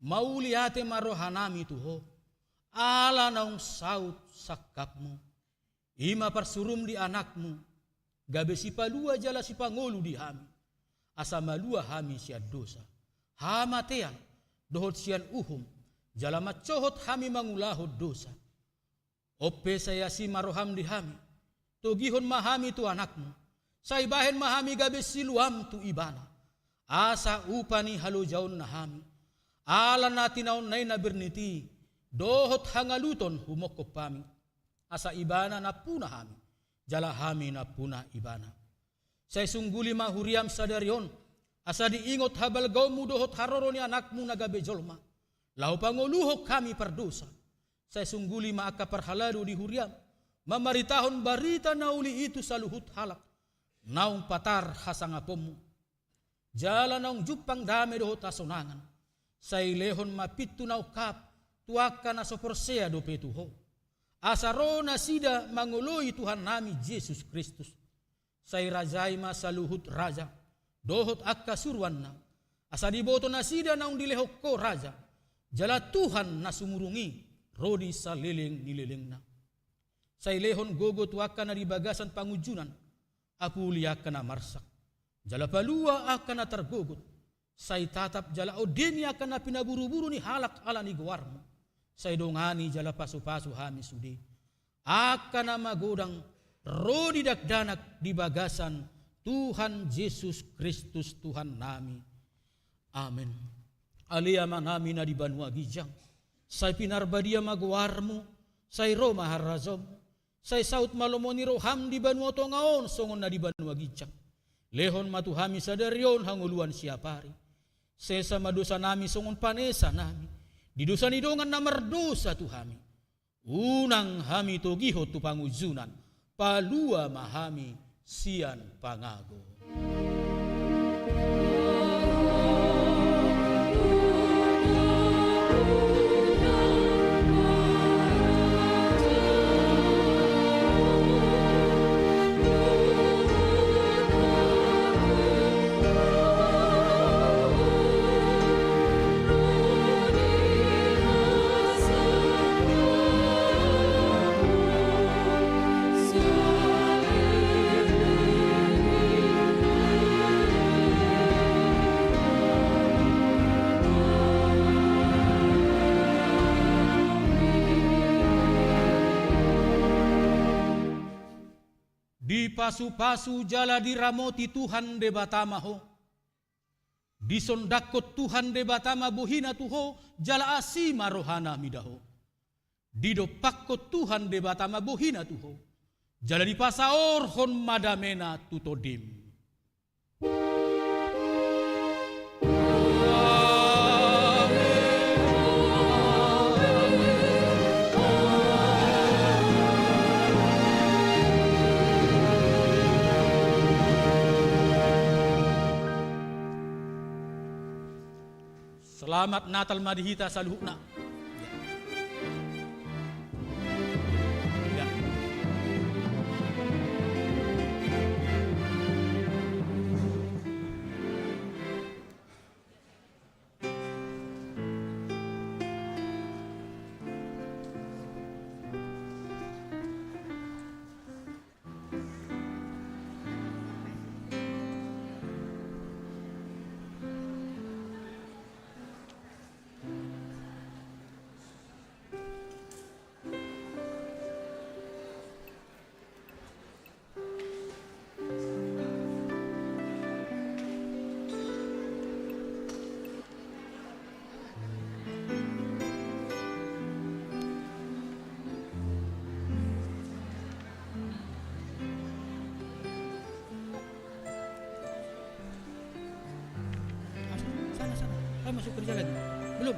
mauliate marohanami tuho. Ala naung saut sakapmu. Ima parsurum di anakmu. Gabe si palua jala si pangolu di hami. Asa malua hami siad dosa. Hamatean dohot sian uhum. Jala macohot hami mangulahot dosa. Ope saya si maroham di hami. Togihon mahami tu anakmu. Say bahen mahami gabe siluam tu ibana. Asa upani halo jaon na hami. Ala natin naon nay na berniti. Dohot hangaluton humokop pami. Asa ibana na puna hami. Jala hami na puna ibana. Say sungguli mahuriam sadarion. Asa diingot habal gaumu dohot haroro ni anakmu na gabe jolma. Lau panguluhok kami perdosa. Saya sungguli maaka parhalado di huriam. Mamaritahon barita na uli itu saluhut halak. Naung patar hasangapomu. Jala naung jupang dame dohot asonangan. Say lehon mapitu naukap. Tuaka na soporsea dope tuho. Asaro na sida mangului Tuhan nami Yesus Kristus. Say rajai masaluhut raja. Dohot akka surwan na. Asa diboto na sida naung dilehok ko raja. Jala Tuhan na sumurungi. Rodi sa liling nililing na. Sa ilehon gogo tuaka na di bagasan pangujunan. Apuli aka na marsak. Jala palua aka na targogot. Sa itatap jala odeni aka na pinaburu-buru ni halak ala ni guwarmo. Sa idongani jala pasu-pasu hami sudi. Aka na magodang rodi dakdanak di bagasan Tuhan Yesus Kristus Tuhan nami. Amen. Aliyaman nami na di Banua Gijang. Say pinarbadia magwarmo, say Roma harazom, say saut malomoni roham di Banua Tongaon, songon na di Banua Gijang. Lehon matuhami sadarion hanguluan siapari. Sesa madosa nami songon panesa nami. Di dosa nidongan na mardosa tuhami. Unang hami togiho tu pangujunan, palua mahami sian pangago. Di pasu-pasu jala diramoti Tuhan de batamaho. Di sondakot Tuhan de batama bohina tuho jala asima rohana midaho. Di dopakot Tuhan de batama bohina tuho jala di pasaor hon madamena tutodim. Selamat Natal madihita saluhna. Ya. Sana. Ayo masuk kerja lagi. Belum.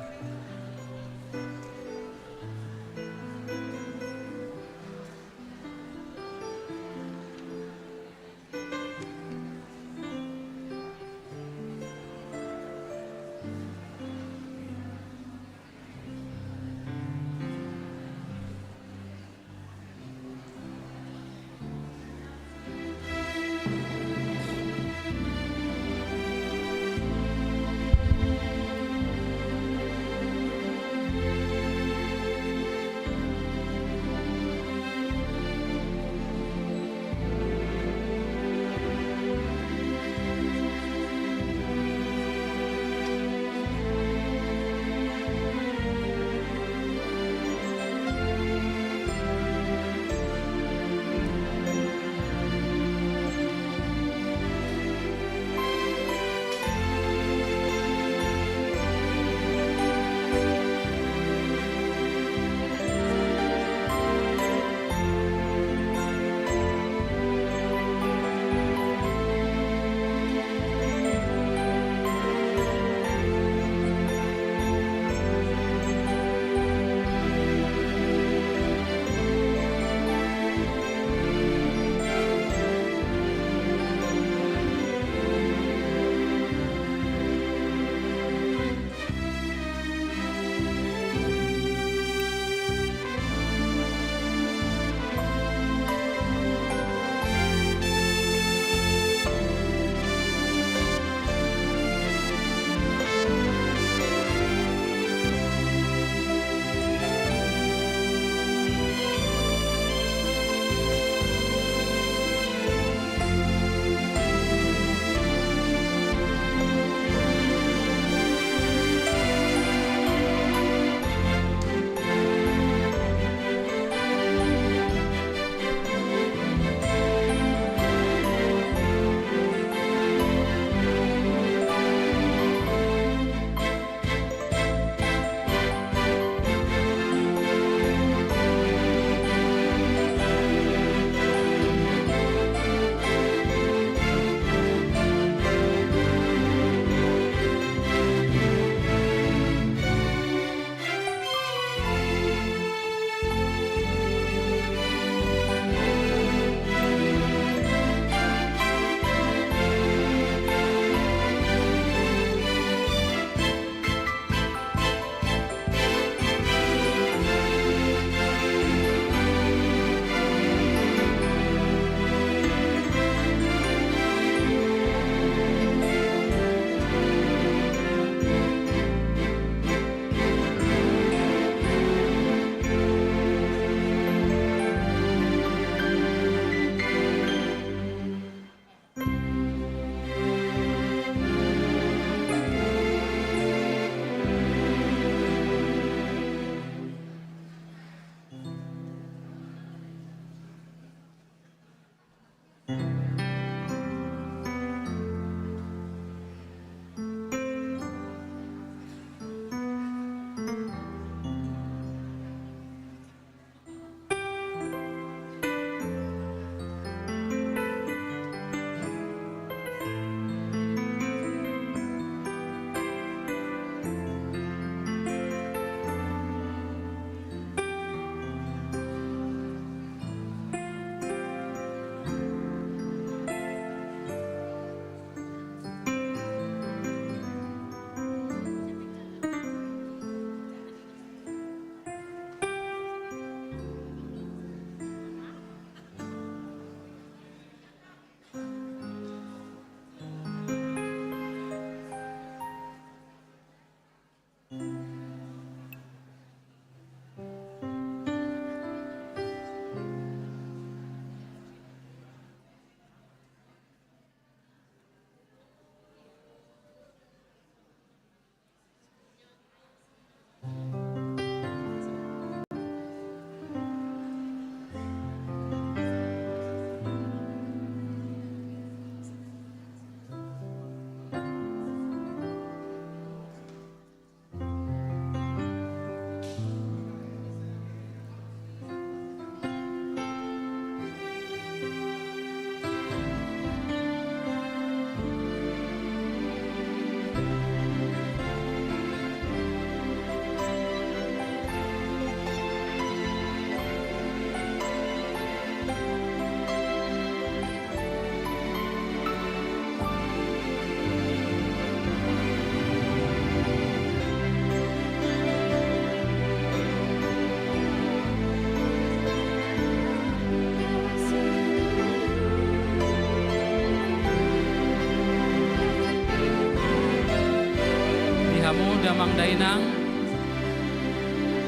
dihamu damang dainang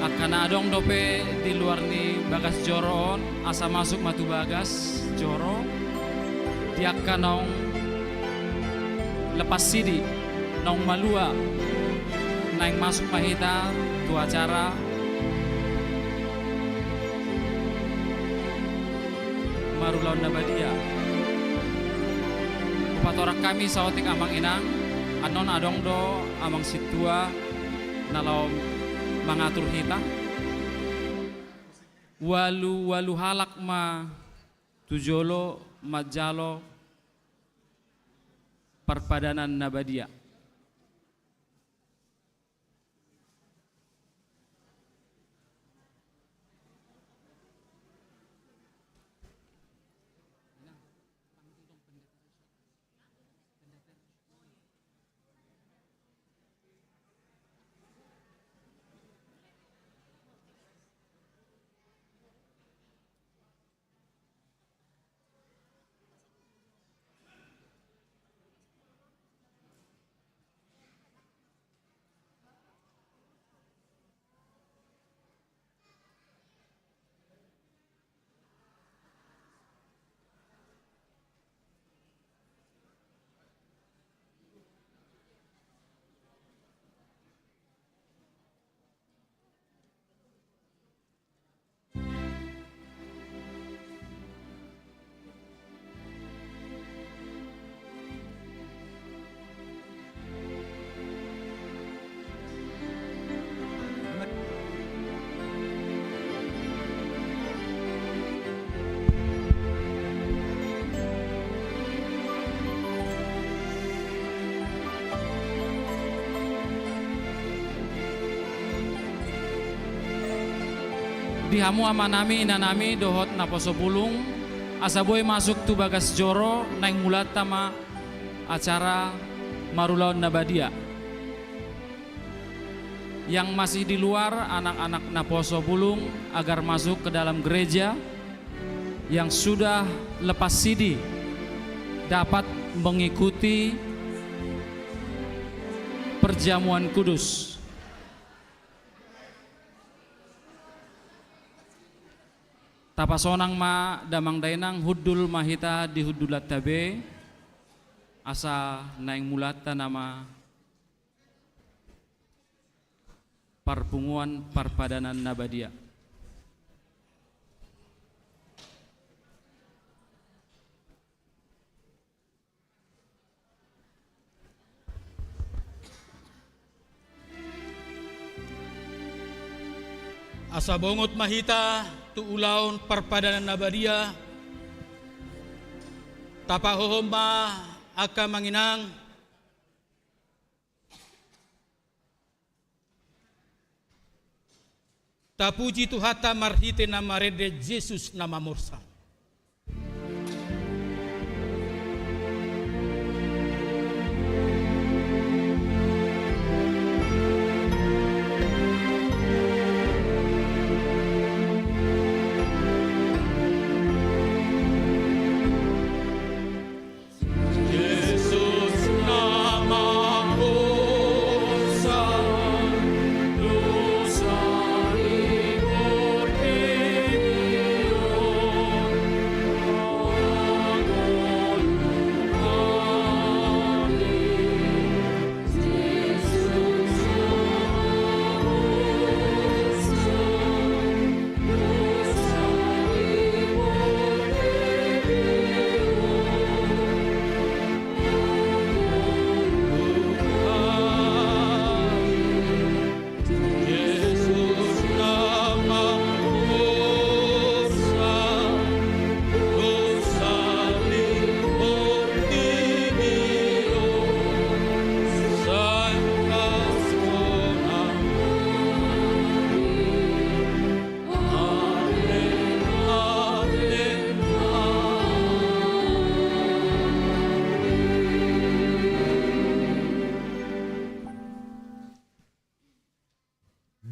akan adong dope di luar ni bagas joro asa masuk matu bagas joro diakan nong lepas sidi nong malua naik masuk mahita tu acara Marulaon Nabadia. Upatorak kami saotik amang inang anon adong do amang situa nalau mangatur kita walu halak ma tujolo majalo perpadanan Nabadia. Dihamu amanami inanami dohot naposo pulung asaboy masuk tu bagas joro naing mulat tama acara Marulaon Nabadia. Yang masih di luar anak-anak naposo pulung agar masuk ke dalam gereja. Yang sudah lepas sidi dapat mengikuti perjamuan kudus. Tapasonang ma damang dainang hudul mahita di hudulat tabe asa naing mulata nama parpunguan parpadanan Nabadia. Asa bongot mahita tu ulaon parpadanan Nabadia tapahohoma aka manginang tapuji tu hata marhite nama rede Jesus nama Morsa.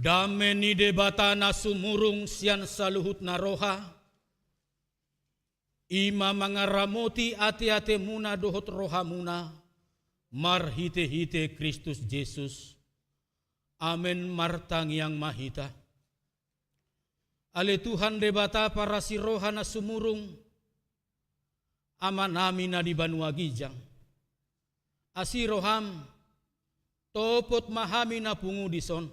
Dame ni debatana sumurung sian saluhut naroha. Ima mangaramoti ate-ate muna dohot roha muna. Marhite-hite Kristus Jesus Amen martang yang mahita. Ale Tuhan debata para sirohana sumurung amanami na di Banua Gijang. Asiroham topot mahami na pungudison.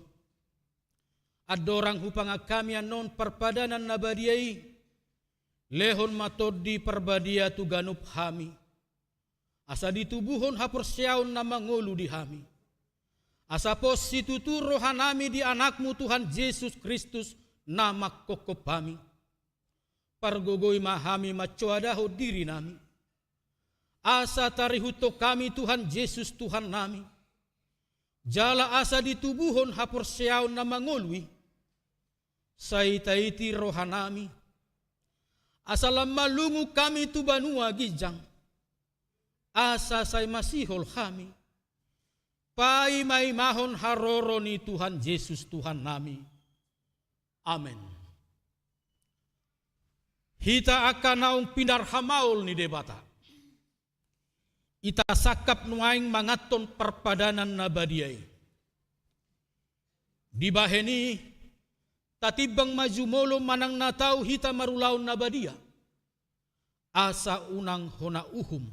Adorang hupang kami anon perpadanan na badiay. Lehon matod di perbadia tu ganup hami. Asa ditubuhon hapersyaon na mangulu di hami. Asa pos situtur rohanami di anakmu Tuhan Yesus Kristus nama kokop kami. Pargogoy mahami macoadaho diri nami. Asa tarihuto kami Tuhan Yesus Tuhan nami. Jala asa ditubuhon hapersyaon na mangului. Saitaiti rohanami. Asa lamalungu kami tu Banua Gijang. Asa say masihol kami. Pai may mahon haroro ni Tuhan Yesus Tuhan nami. Amen. Hita akan naung pinarhamaul ni debata. Ita sakap nuaing mangaton perpadanan na badiay. Di baheni tatibang majumolo manang natau hita marulaon na badia. Asa unang hona uhum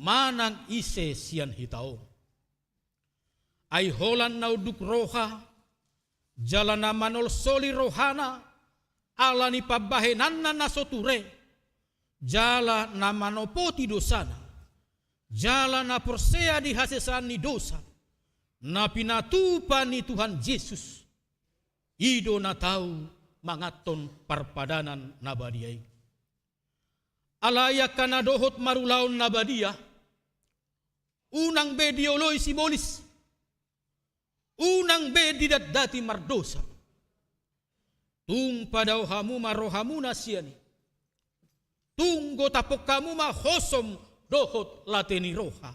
manang ise sian hitao. Ay holan nauduk roha, jalan na manol soli rohana, ala ni pabahenan na nasoture, jala na manopoti dosana, jala na persea di hasesan ni dosa, na pinatupa ni Tuhan Yesus, ido na tau mangaton parpadanan na badiay. Alaya kanadohot marulaon na badia, unang bedioloy simbolis, unang bedidat dati mardosa. Tung padaw hamu marohamu na siyani. Tunggo tapok kamu mahosom dohot lateni roha.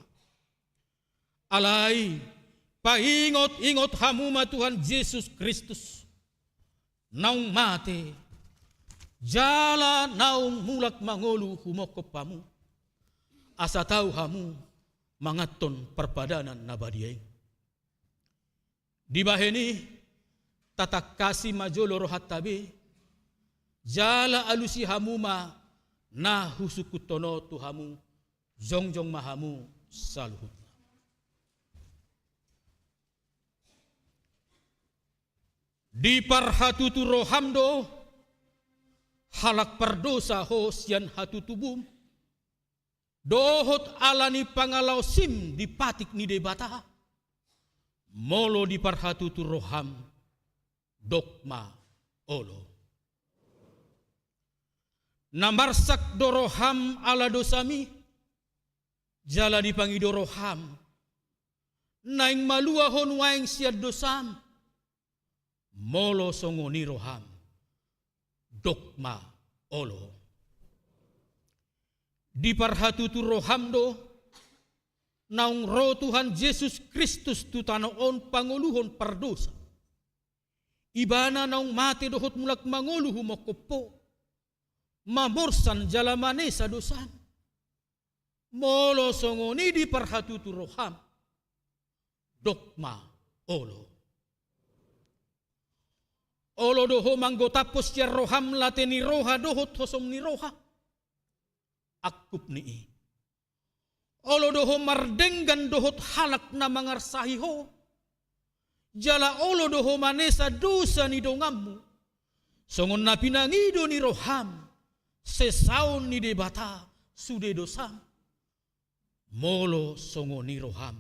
Alay, paingot-ingot hamu ma Tuhan Yesus Kristus. Naung mate, jala naung mulak mangolu humokop pamu. Asa tau hamu mangaton perpadanan na badiay. Di baheni tatak kasih majolo rohat tabe jala alusi hamuma na husukutono tuhamu jongjong mahamu saluhut. Di parhatutu rohamdo halak perdosa ho sian hatutubum dohot alani pangalau sim di patik ni debata molo di parhatutu roham dokma olo. Namarsak doroham ala dosami jala dipangi doroham naing malua hon waing siad dosam molo songoni roham dokma olo. Di parhatutu roham do naung roh Tuhan Yesus Kristus tu tanoon panguluhon pardosa. Ibana naung mati dohot mulak manguluhu mokopo. Mamorsan jalamane sa dosan. Molo songoni di parhatutu roham. Dokma olo. Olo doho manggotapos ya roham lateni roha dohot hosom ni roha. Akup ni olo doho mardenggan dohot halak na mangarsahiho. Jala olo doho manesa dosa ni dongammu. Songon na pinangido ni roham. Sesaon ni debata sude dosa. Molo songon ni roham.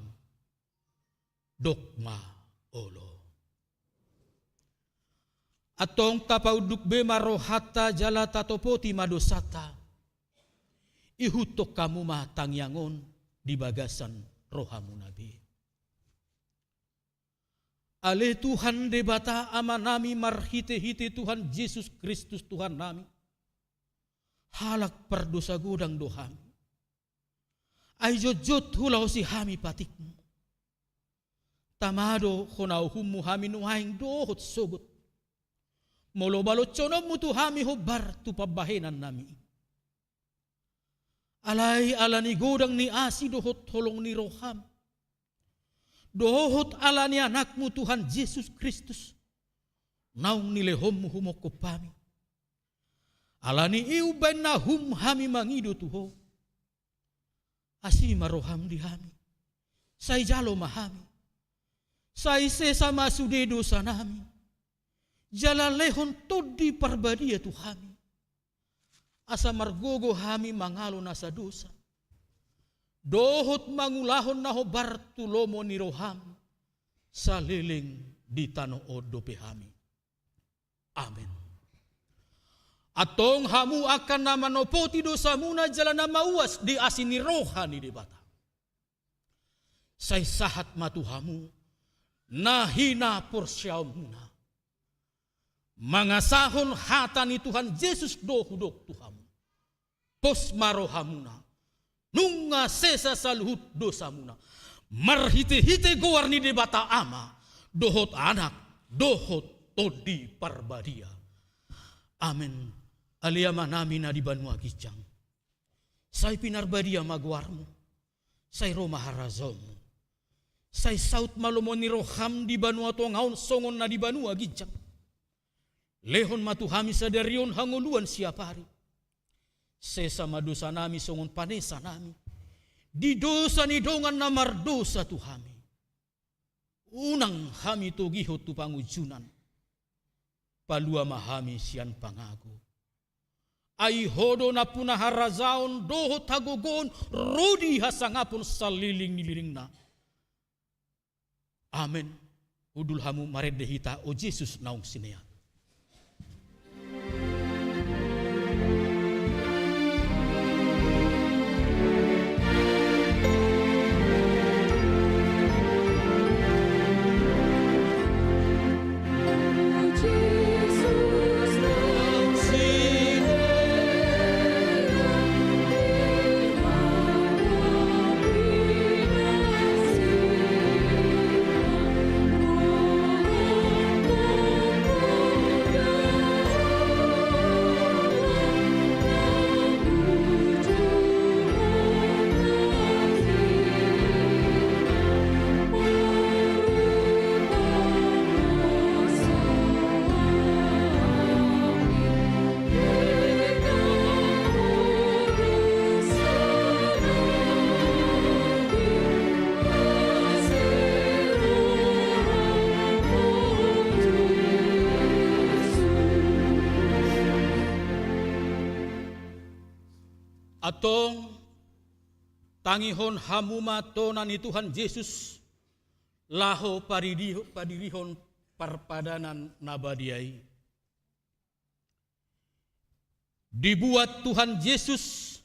Dokma olo. Atong tapauduk bema rohata jala tatopoti madosata. Ihutok kamu matang yangon di bagasan rohamu nabi. Ale Tuhan debata amanami marhite-hite Tuhan Yesus Kristus Tuhan nami. Halak perdosa godang doham. Ay jojot hulau si hami patikmu. Tamado honau hummu hami nuhaing dohot sogot. Molo balot conomu tu hami hobar tu pabahenan nami. Alay alani godang ni asi dohot holong ni roham. dohot alani anakmu Tuhan Yesus Kristus, naung nilehom humoko pami. Alani iu benna hum hami mangido tuho. Asi maroham di hami. Sai jalo mahami. Sai sesama sude dosa nami. Jala lehon todi parbadia tuhami. Asa margogo hami mangalo nasa dosa. Dohot mangulahon naho bartulomo ni roham. Saliling di tano odo pehami. Amin. Atong hamu akan nama nopoti dosa muna jalan nama uas di asini rohani di bata. Say sahat matu hamu nahina porsyao muna. Mangasahon hatani Tuhan Yesus dohudok tuhamu. Pos marohamuna. Nunga sesa saluhut dosa muna. Marhite-hite gowarni di bata ama. Dohot anak, dohot todi parbadia. Amin. Aliyama nami na di Banua Gijang. Say pinarbadia magwarmo. Say Roma harazomo. Say saut malumon ni roham di Banua Tongaon songon na di Banua Gijang. Lehon matuhami sadarion hanguluan siapari. Sesama dosa nami songon panesa nami. Di dosa ni dongan namar dosa tuhami. Unang hami togihot tu pangujunan. Palua mahami sian pangago. Ai hodo na punah harazaon doho tagogon rodi hasangapun saliling niliring na. Amen. Udul hamu maredehita o Jesus naung sinea. Atong tangihon hamuma tonan ni Tuhan Yesus laho padirihon parpadanan nabadiai. Dibuat Tuhan Yesus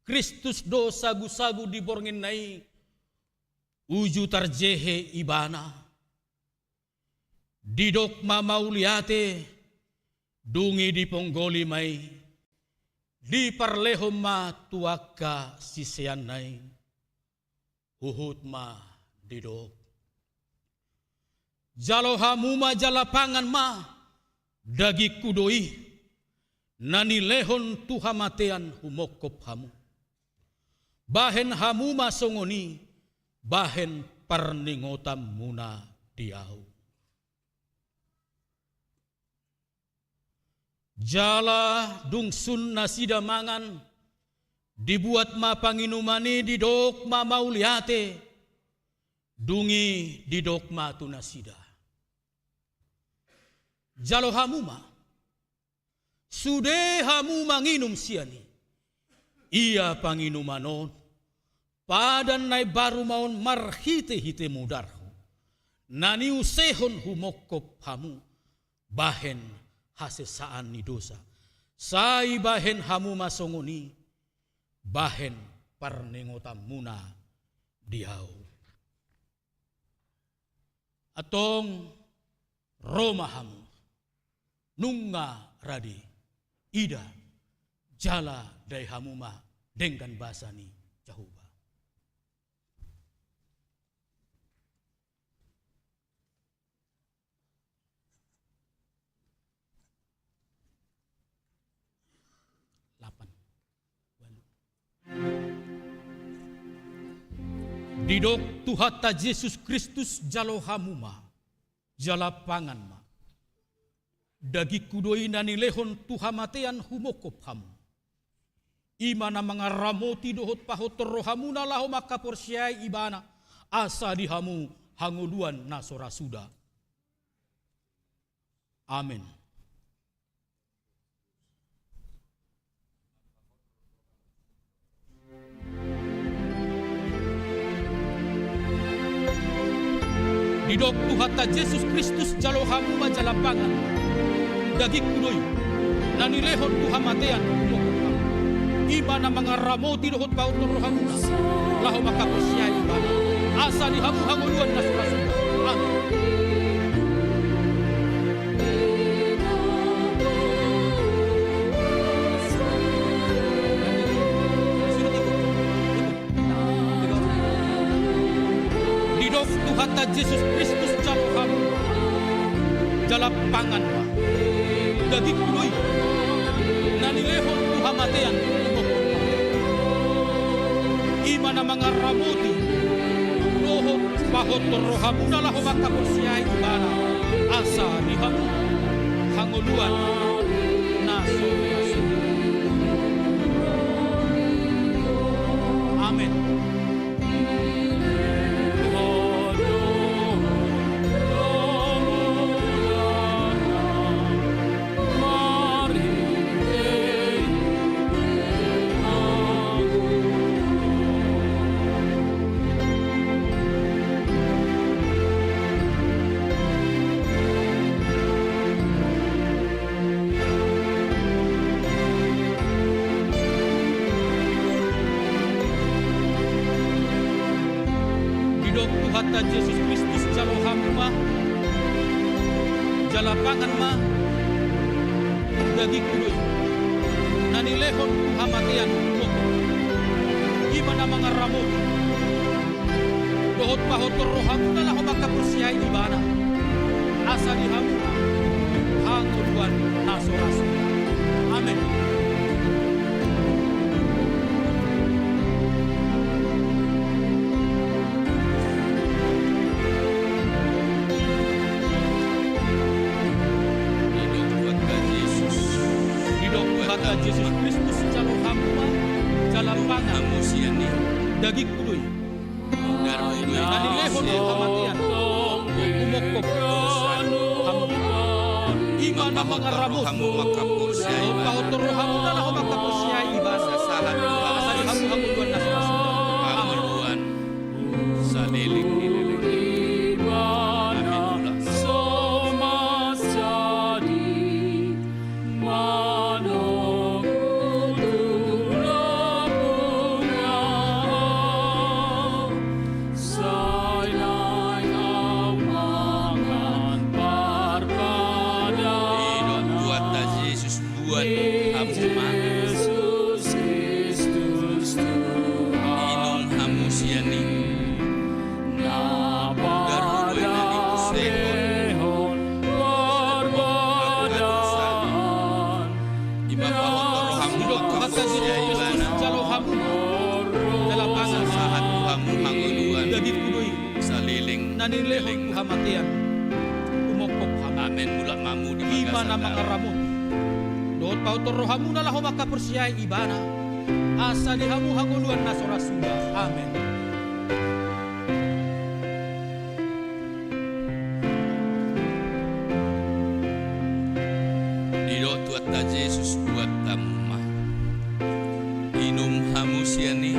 Kristus do sagu-sagu diborngin nai uju tarjehe ibana. Didok mamauliate dungi di ponggoli mai. Di parlehom ma tuaka sisean nai. Huhut ma didok. Jalo hamuma jalapangan ma dagi kudoi. Nani lehon tuhamatean humokop hamu. Bahen hamuma songoni. Bahen parningotam muna diau. Jala dungsun nasida mangan dibuat ma panginumani didok ma mauliate dungi didok ma tunasida. Jalo hamuma sude hamu manginum siani ia panginumanon padan nai baru maun marhite-hite mudarhu nani usehon humokop hamu bahen hasesaan ni dosa. Sai bahen hamu masongoni. Bahen parnengotam muna diau. Atong Roma hamu. Nunga radi. Ida. Jala dai hamuma. Denggan basani jahuba. Didok Tuhata Yesus Kristus jalo hamuma, jala pangan ma. Dagi kudoi nani lehon tuhamatean humokop hamu. Imana mga ramoti dohot pahot rohamuna laho makaporsyai ibana. Asa di hamu hanguluan na sorasuda. Amin. Didok Tuhata Yesus Kristus jalo hamu majalapangan. Dagi kudoy nanilehon tuhamatean umokop hamu. Iba na mga ramoti dohot paut rohamuna laho makaporsyai ibana. Asa di hamu hanguluan na sorasuda. Amin. Tuhata Yesus Kristus jalo hamu jala pangan ma dagi kuloy nanilehon tuhamatean umokop ima na mga ramoti dohot pahot rohamuna laho makaporsyai ibana asa di hamu hanguluan na sorasuda. Amen. Tuhata Yesus Kristus jalo hamu ma jala pangan ma dagi kuloy nanilehon tuhamatean umokop ima na mga ramot dohot pahot rohamuna laho makaporsyai ibana asa di hamu hanguluan na sorasuda. Amen. Yesus Kristus jalo hamuma jala pangan dagi kudoy nanilehon tuhamatean umokop hamu ima na mga ramot pahot rohamuna laho makaporsyai ibana asa di hamu hanguluan na sorasuda. Hanguluan sa liling nanilehon tuhamatean umokop hamu. Amen. Mula mamu di Ima na mga ramot dohot paut rohamuna laho makaporsyai ibana asa di hamu hanguluan na sorasuda. Amen. Didok Tuhata Yesus buat tamu mah inum hamu siani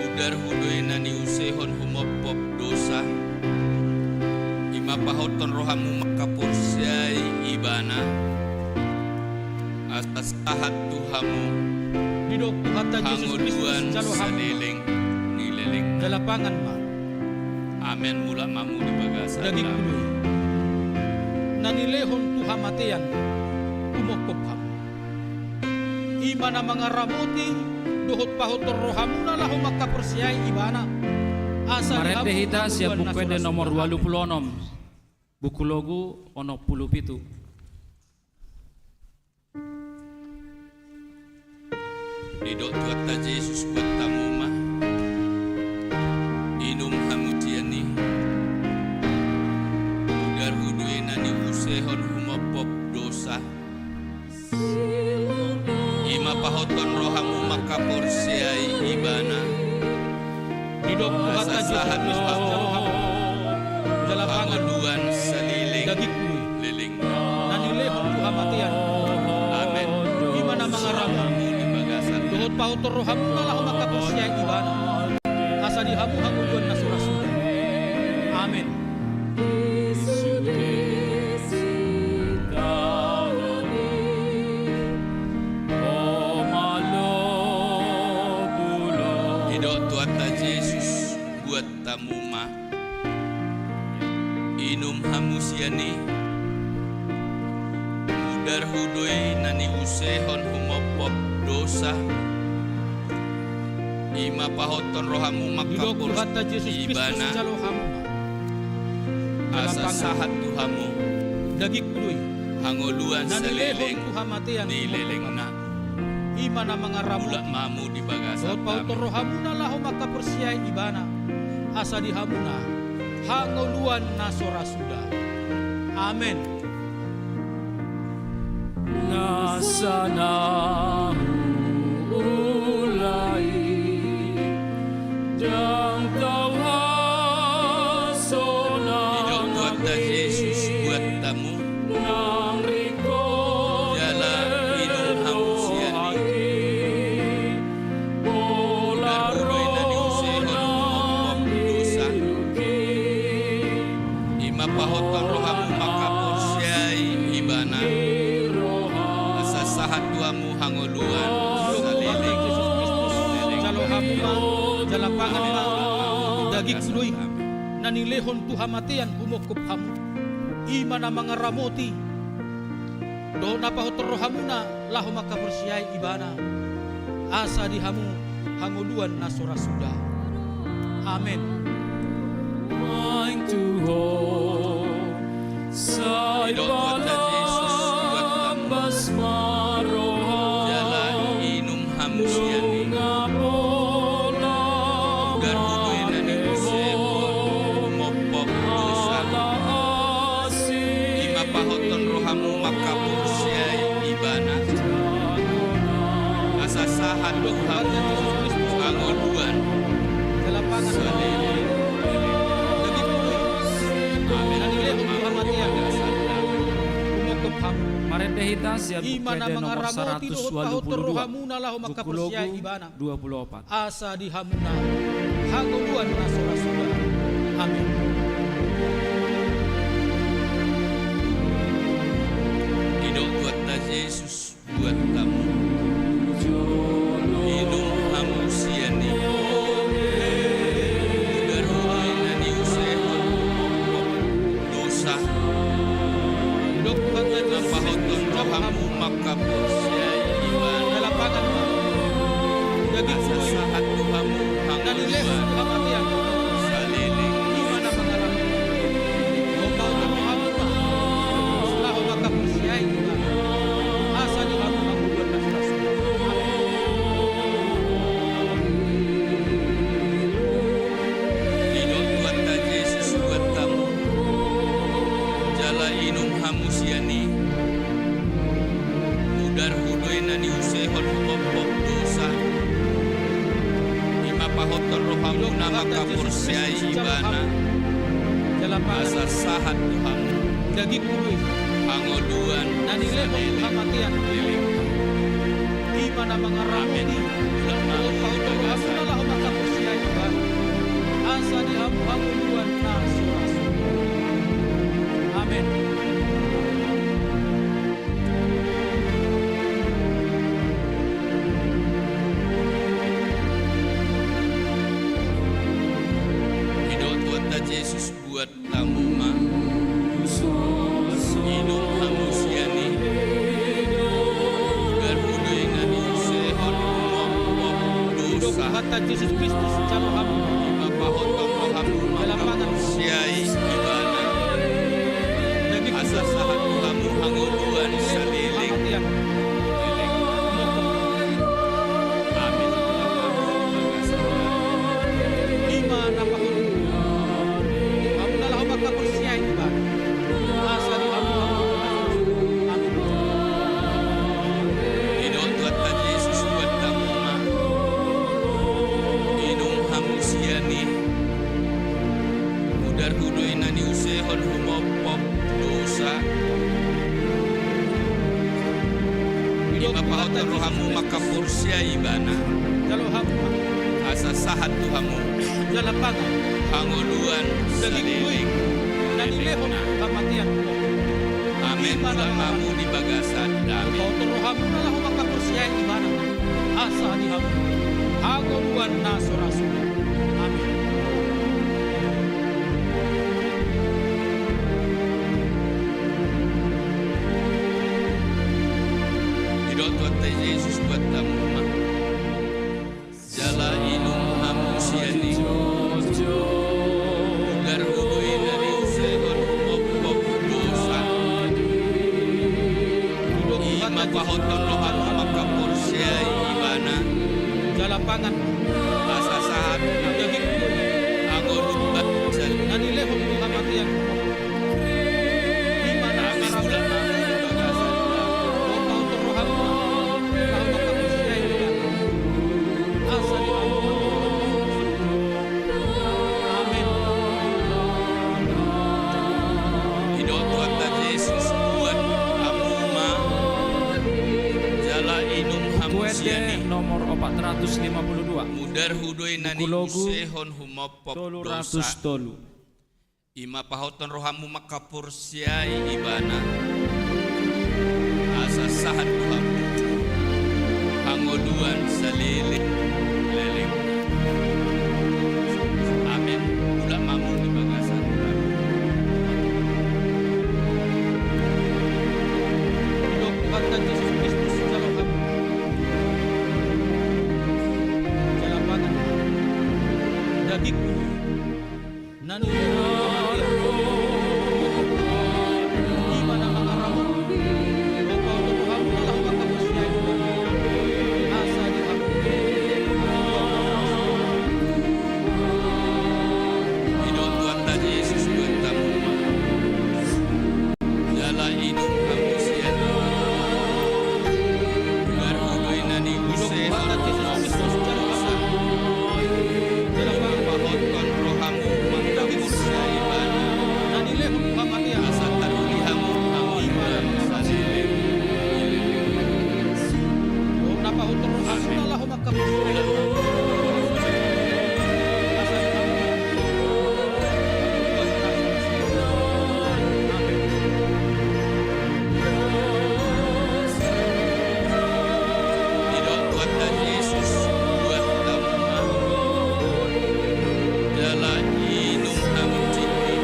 udar hudoy nani usehon humopop dosa ima pahoton rohamu makaporsyai ibana atas tahat tuhamu Didok Tuhata Yesus Kristus hanguduan jalo hamu saliling nililing. jala pangan ma Amen. Mula mamu di bagasa dagi kuloy nanilehon tuhamatean umokop hamu ima na mga ramoti dohot pahot rohamuna laho makaporsyai ibana asa di Marete hamu hita siap hanguluan na buku de sorasuda. nomor 26. Buku logu ono 17. Didok Tuhata Yesus buat tamu mah Ima pahoton rohamu maka porsiai ibana. Hidup Tuhan Asa Yesus sahat Kristus Tuhan. jalohamu jalapangan Pangaduan seliling daging lui liling. na nilehon Tuhan matian Amen. imana mga ramu Rohamu di bagasan. dohot pahotor rohamu na lahu makaporsiay ibana asa di hamu hanguluan na surasuda. Amen. Hidup Tuhan Yesus buat tamu mah. Inum hamusiani. Udar hudoi nani usehon humopop dosa. Ima pahoton rohamu maka Hidup Tuhan Yesus Kristus ibana. jalohamu Asa sahat Tuhamu. daging lui Hangoluan na nilehon seliling Tuhan matian nililing na. imana mga ramu Mula mamu di bagasan dohot pahotor kami. rohamu na lahu makaporsiay ibana asa di hamu na hanguluan na surasuda. Amen. Nasana ulai Jang tau hasona Hidup Tuhan Yesus buat tamu. Nang riko Jala inum hamusiani. Bola Darudoi nani usehon humopop dosa. Ima pahoton rohamu maka porsiai ibana. Asa sahat Tuhamu hangoluan seliling. Yesus Kristus jalohamu ma jalapangan ma daging lui na nilehon Tuhan matian humokop hamu imana mga ramoti do napahotor rohamu na lahu makaporsiay ibana asa di hamu hanguluan na surasuda. Amen. Main Tuhan Say Hidup Tuhan Yesus buat tamu. balambas maroha Jala inum hamusiani. Darudoi nani usehon humopop dosa. Ima pahoton rohamu maka porsiai ibana. Asa sahat Tuhamu hangoluan Jalapangan ma seliling. daging lui na nilehon Tuhan matian humokop hamu Marendehita siap imana bukede mga nomor ramoti dohot pahotor 122 rohamu na lahu makaporsiay Bukulogu ibana 24 asa di hamuna hanguluan na surasuda. Amen. Hidup Tuhan Yesus buat tamu. Inum hamusiani. Darudoi nani usehon humopop dosa. Hidup Tuhan Yesus Pahoton rohamu maka porsiai ibana. jalapangan ma daging Asa lui sahat Tuhamu na nilehon hangoluan Tuhan matian seliling. imana mga ramoti dohot pahotor rohamu ma lahu makaporsiay ibana asa di hamu hanguluan na surasuda. Hidup Tuhan Yesus buat tamu. Jala inum hamusiani. Udar hudoi nani usehon humopop dosa. Ima pahoton rohamu na maka porsiai ibana. Jalapangan Asa sahat Tuhamu daging lui hangoluan na nilehon Tuhan matian imana mga ramoti dohot pahotor rohamu na lahu makaporsiay ibana asa di hamu hanguluan na surasuda. Amen. Hidup Tuhan Yesus buat tamu mah. Inum hamusiani. Udar hudoi nani usehon humopop Hidup dosa. Tuhan Yesus Kristus jalohamu Ima pahoton rohamu maka porsiai ibana. daging Asa sahat Tuhamu hangoluan seliling. matian Amin. imana pahotor hamu na lahu makaporsiay ibana asa di hamu hanguluan na surasuda. Amen. Mudar hudoy na ni usehon humopop dosa. Mapahot rohamu makapursia ibana. Jalo hamu Asasahat tuhamu jalapangan hanguluan saliling. nanilehon kamatian. Amin. Mamu di bagasan dami. Kau terohamu nalah makapursiyai ibana. Asa di hamu. Agoluan nasorasu. Amin. Hidot wata Yesus buat tamu mah. Jala inum hamu siani. Mudar hudoy na ni usehon humopop dosa. Mapahoton rohamu makapursia ibana. Jalapangan Asasahat daging angoluan saliling. nanilehon kamatian. Di mana Amin. akaramu kau terohamu nalah makapursiyai ibana. Asa di hamu. Amin. Hidot wata Yesus buat tamu mah. Jala inum hamu siani. Kuede nomor 452. Mudar hudoy na ni Buku-logu usehon humopop Tolu dosa. ratus tolu. Ima pahoton rohamu makapursiai ibana. Asa sahat tuhamu hangoluan saliling leling. Amin. Ulah mamu di bagasan. Hidup Tuhan Yesus Kristus jalo hamu. Jalapangan daging nanilehon di mana mangaramu kau terohamu nalah makapursiyai ibana. Asa di hamu. Hidot wata Yesus buat tamu mah. Jala inum hamu siani. Mudar hudoy na ni usehon humopop dosa. Pahoton rohamu makapursia ibana. Nanilehon kamatian. Asa tarulihamu hangoluan saliling. Oh, napahot terohamu nalah makapursiyai ibana. Asa di hamu. Hidot wata Yesus buat tamu mah. Jala inum hamu citi.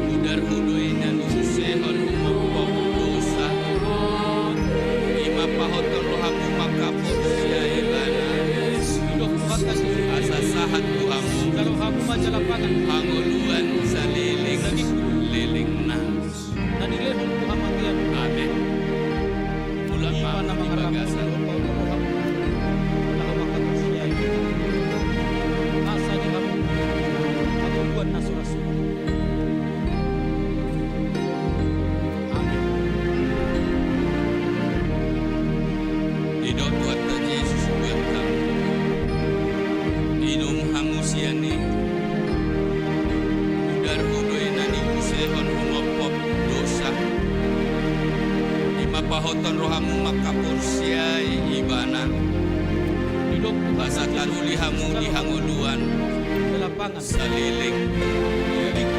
Mudar hudoy na ni usehon humopop dosa. Ima pahoton rohamu makapursia ibana. Hidup Tuhan Yesus Asa sahat tuhamu jalo hamu majalapangan hanguluan saliling liling nas. nanilehon kamatian. Amin. Ulah Di mana mamu di mangaramu bagasan. kau terohamu nalah makapursiyai ibana. Asa di hamu. Agoluan nasorasu. Amin. Hidot wata Yesus buat tamu. Inum hamu siani. Mudar hudoy na ni usehon humopop dosa. Ima pahoton rohamu makapursiai ibana. Hidup Tuhan Asa tarulihamu di hanguluan jalapangan saliling. daging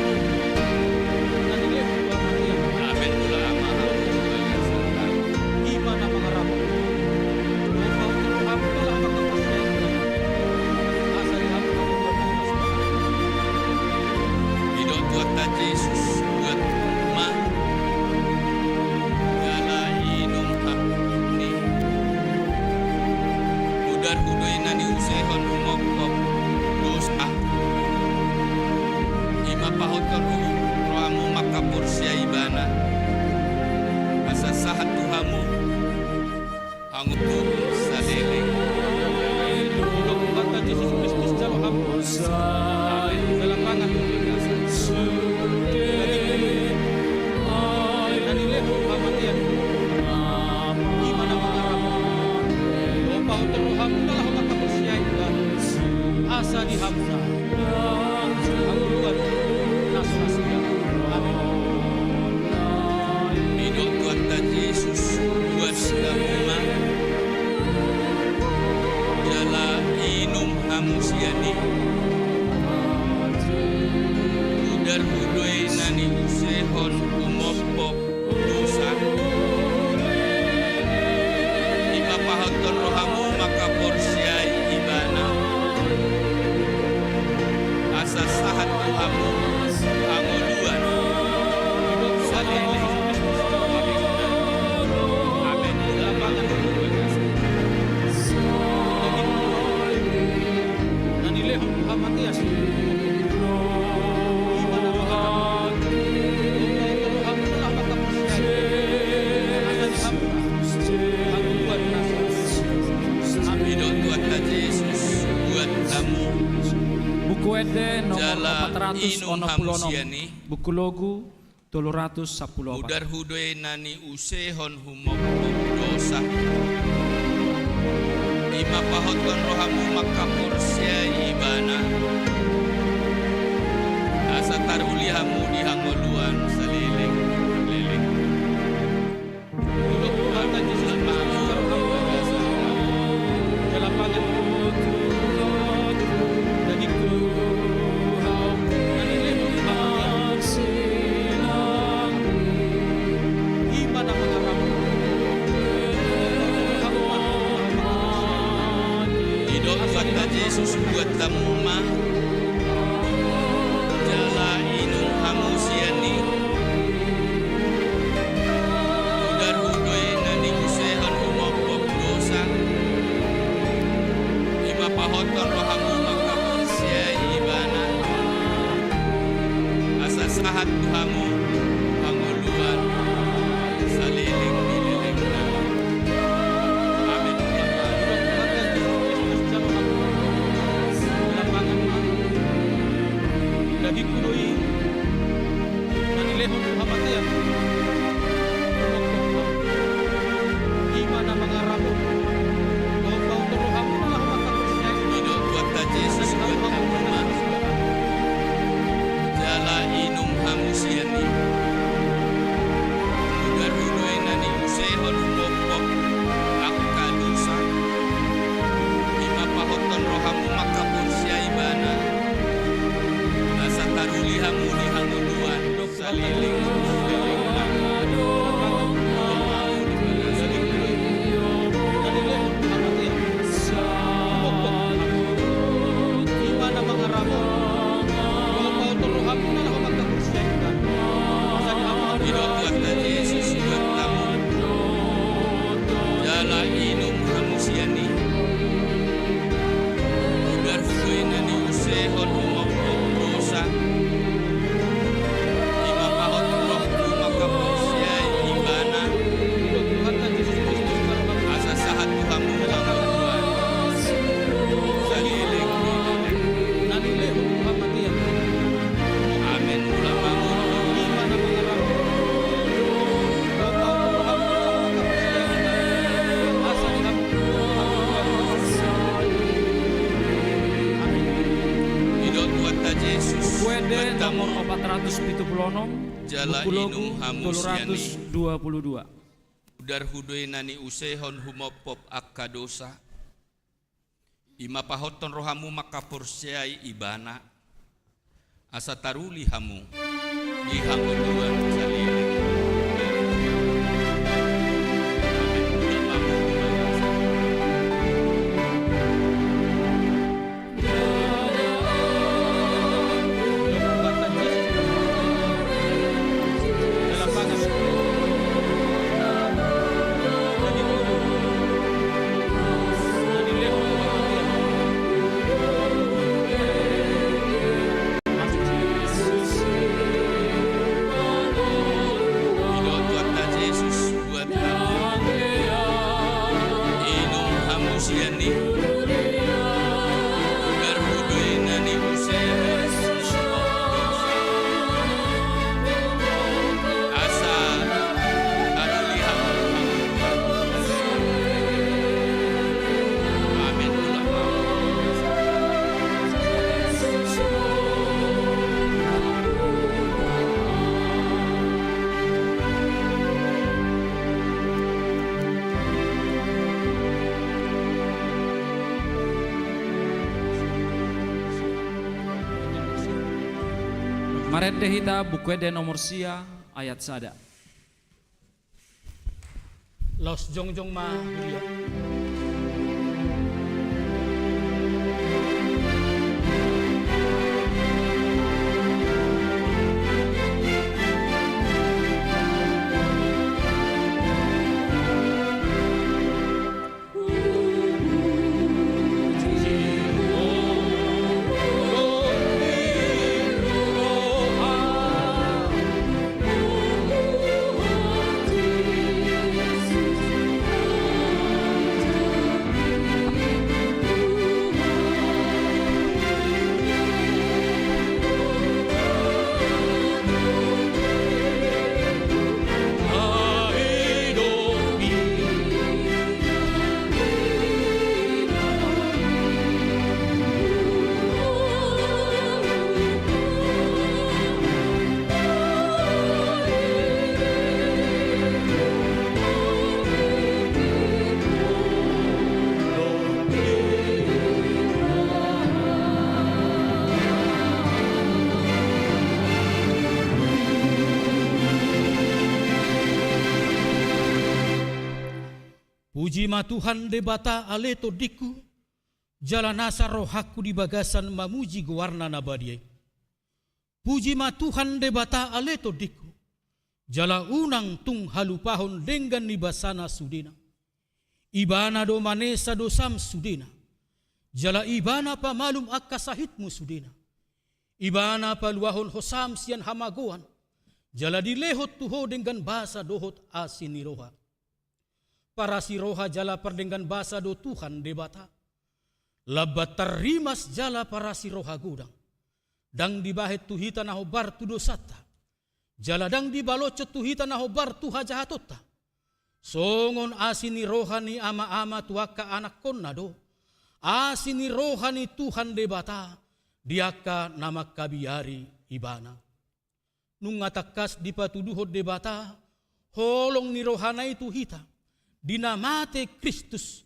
nanilehon kamatian. Amin. Ulah amahamu di bagasan. Di mana mangaramu kau terohamu nalah makapursiyai ibana. Asa di hamu agoluan nasorasu. Hidot wata Yesus buat mah. Jala inum hakni. Mudar hudoy na ni usehon humopop dosa. Ima pahoton rohamu makapursia ibana. Asa sahat tuhamu hangutun saliling. Hidup Tuhan Yesus Kristus jalo hamu. Jalapangan daging nanilehon kamatian. Di mana mangaramu kau terohamu nalah makapursiyai ibana. Asa di hamu. Agoluan nani usehon umopop dosa. Ipapahoton rohamu maka porsiai ibana. Asa sahat Tuhanmu angoluan. Salilih. Amin. Lapangan Nanilehon Muhammadias. Hidup Tuhan Yesus buat tamu. Buku Ede nomor Jala 466, inung buku Logu 314. Udar hudoy nani usehon humok dosa. Ima pahoton rohamu maka porsia ibana. Asa tarulihamu dihangoluan seliling liling. Duduk Tuhan Yesus dalam pangan daging nanilehon Muhammadias. Gimana mengarang Hidup Tuhan Yesus buat tamu ma. Jala inung hamusiani. Udar hudoy nani usehon humok dosa. Ima pahoton rohamu maka porsia ibana. Asa sahat Tuhamu angoluan saliling dililing. Amin. daging kunoy nanilehon Muhammadias. Gimana mengarang Kau terohamu na lang matakusyan. Hidup Tuhan Yesus buat tamu ma. Jala inung hamusiani. Udar hudoy nani usehon humopop akadusa. Ima pahoton rohamu maka porsia ibana. Asa tarulihamu dihanguluan saliling Gimana mengarang Kau terohamu na lang matakusyan. Hidup Tuhan Yesus buat tamu. Jala inung hamusiani. Udar hudoy nani usehon humopop dosa. Ima pahoton rohamu maka porsia ibana. Asa sahat Tuhanmu angoluan saliling dililing. Nanilehon Muhammadias. Amin. Mula bangun. Gimana mengarang Kau terohamu na lang matakusyan. Asa Hidup Tuhan Yesus Buku Ede buat tamu. nomor 476, Jala buku Logu inung hamusiani. 322. Udar hudoy nani usehon humopop akadosa. Ima pahoton rohamu maka porsiai ibana. Asa taruli hamu dihanguluan saliling. Maret dehita bukwede nomor sia ayat sada. Los jongjong ma hulia. Puji ma Tuhan debata aleto diku, jala nasa rohaku di bagasan mamuji guarna nabadie. Puji ma Tuhan debata aleto diku, jala unang tung halupahon denggan nibasana sudina. Ibana do manesa do sam sudina, jala ibana pa malum akka sahitmu sudina. Ibana pa luahon hosam sian hamagoan, jala dilehot tuho dengan basa dohot asiniroha. Para siroha jala perdenggan basa do Tuhan debata. Labat terimas jala para siroha gudang. Dang dibahet tuhita nahobar tu dosata. Jala dang dibalocot tuhita nahobar tu hajahatota. Songon asini rohani ama-ama tuaka anak konna do. Asini rohani Tuhan debata. Diaka nama kabiari ibana. Nungatakas dipatuduhot debata. Holong ni rohanai tuhita. Dinamate Kristus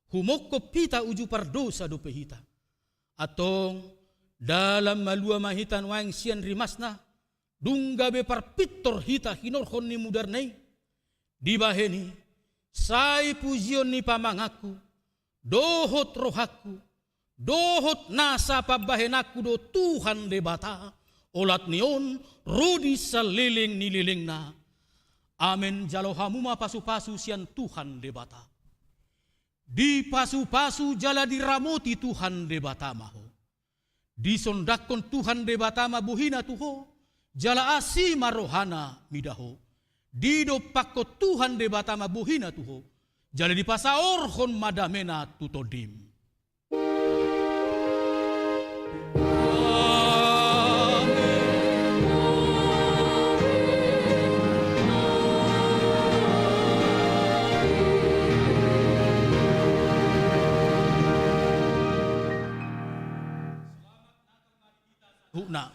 humokop hita uju pardosa do pehita. Atong dalam malua mahitan waeng sian rimasna dungga be parpitor hita hinorhon ni mudarnai. Dibaheni sai pujion ni pamangaku dohot rohaku dohot nasa pabahenaku do Tuhan debata olat nion rudi saliling nililing na. Amen jalo hamuma pasu-pasu sian Tuhan debata. Di pasu-pasu jala diramoti Tuhan debata maho. Di sondakon Tuhan debata mabuhina tuho. Jala asi marohana midaho. Di dopako Tuhan debata mabuhina tuho. Jala di pasaorhon madamena tutodim. Hukna.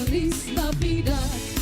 Feliz Navidad.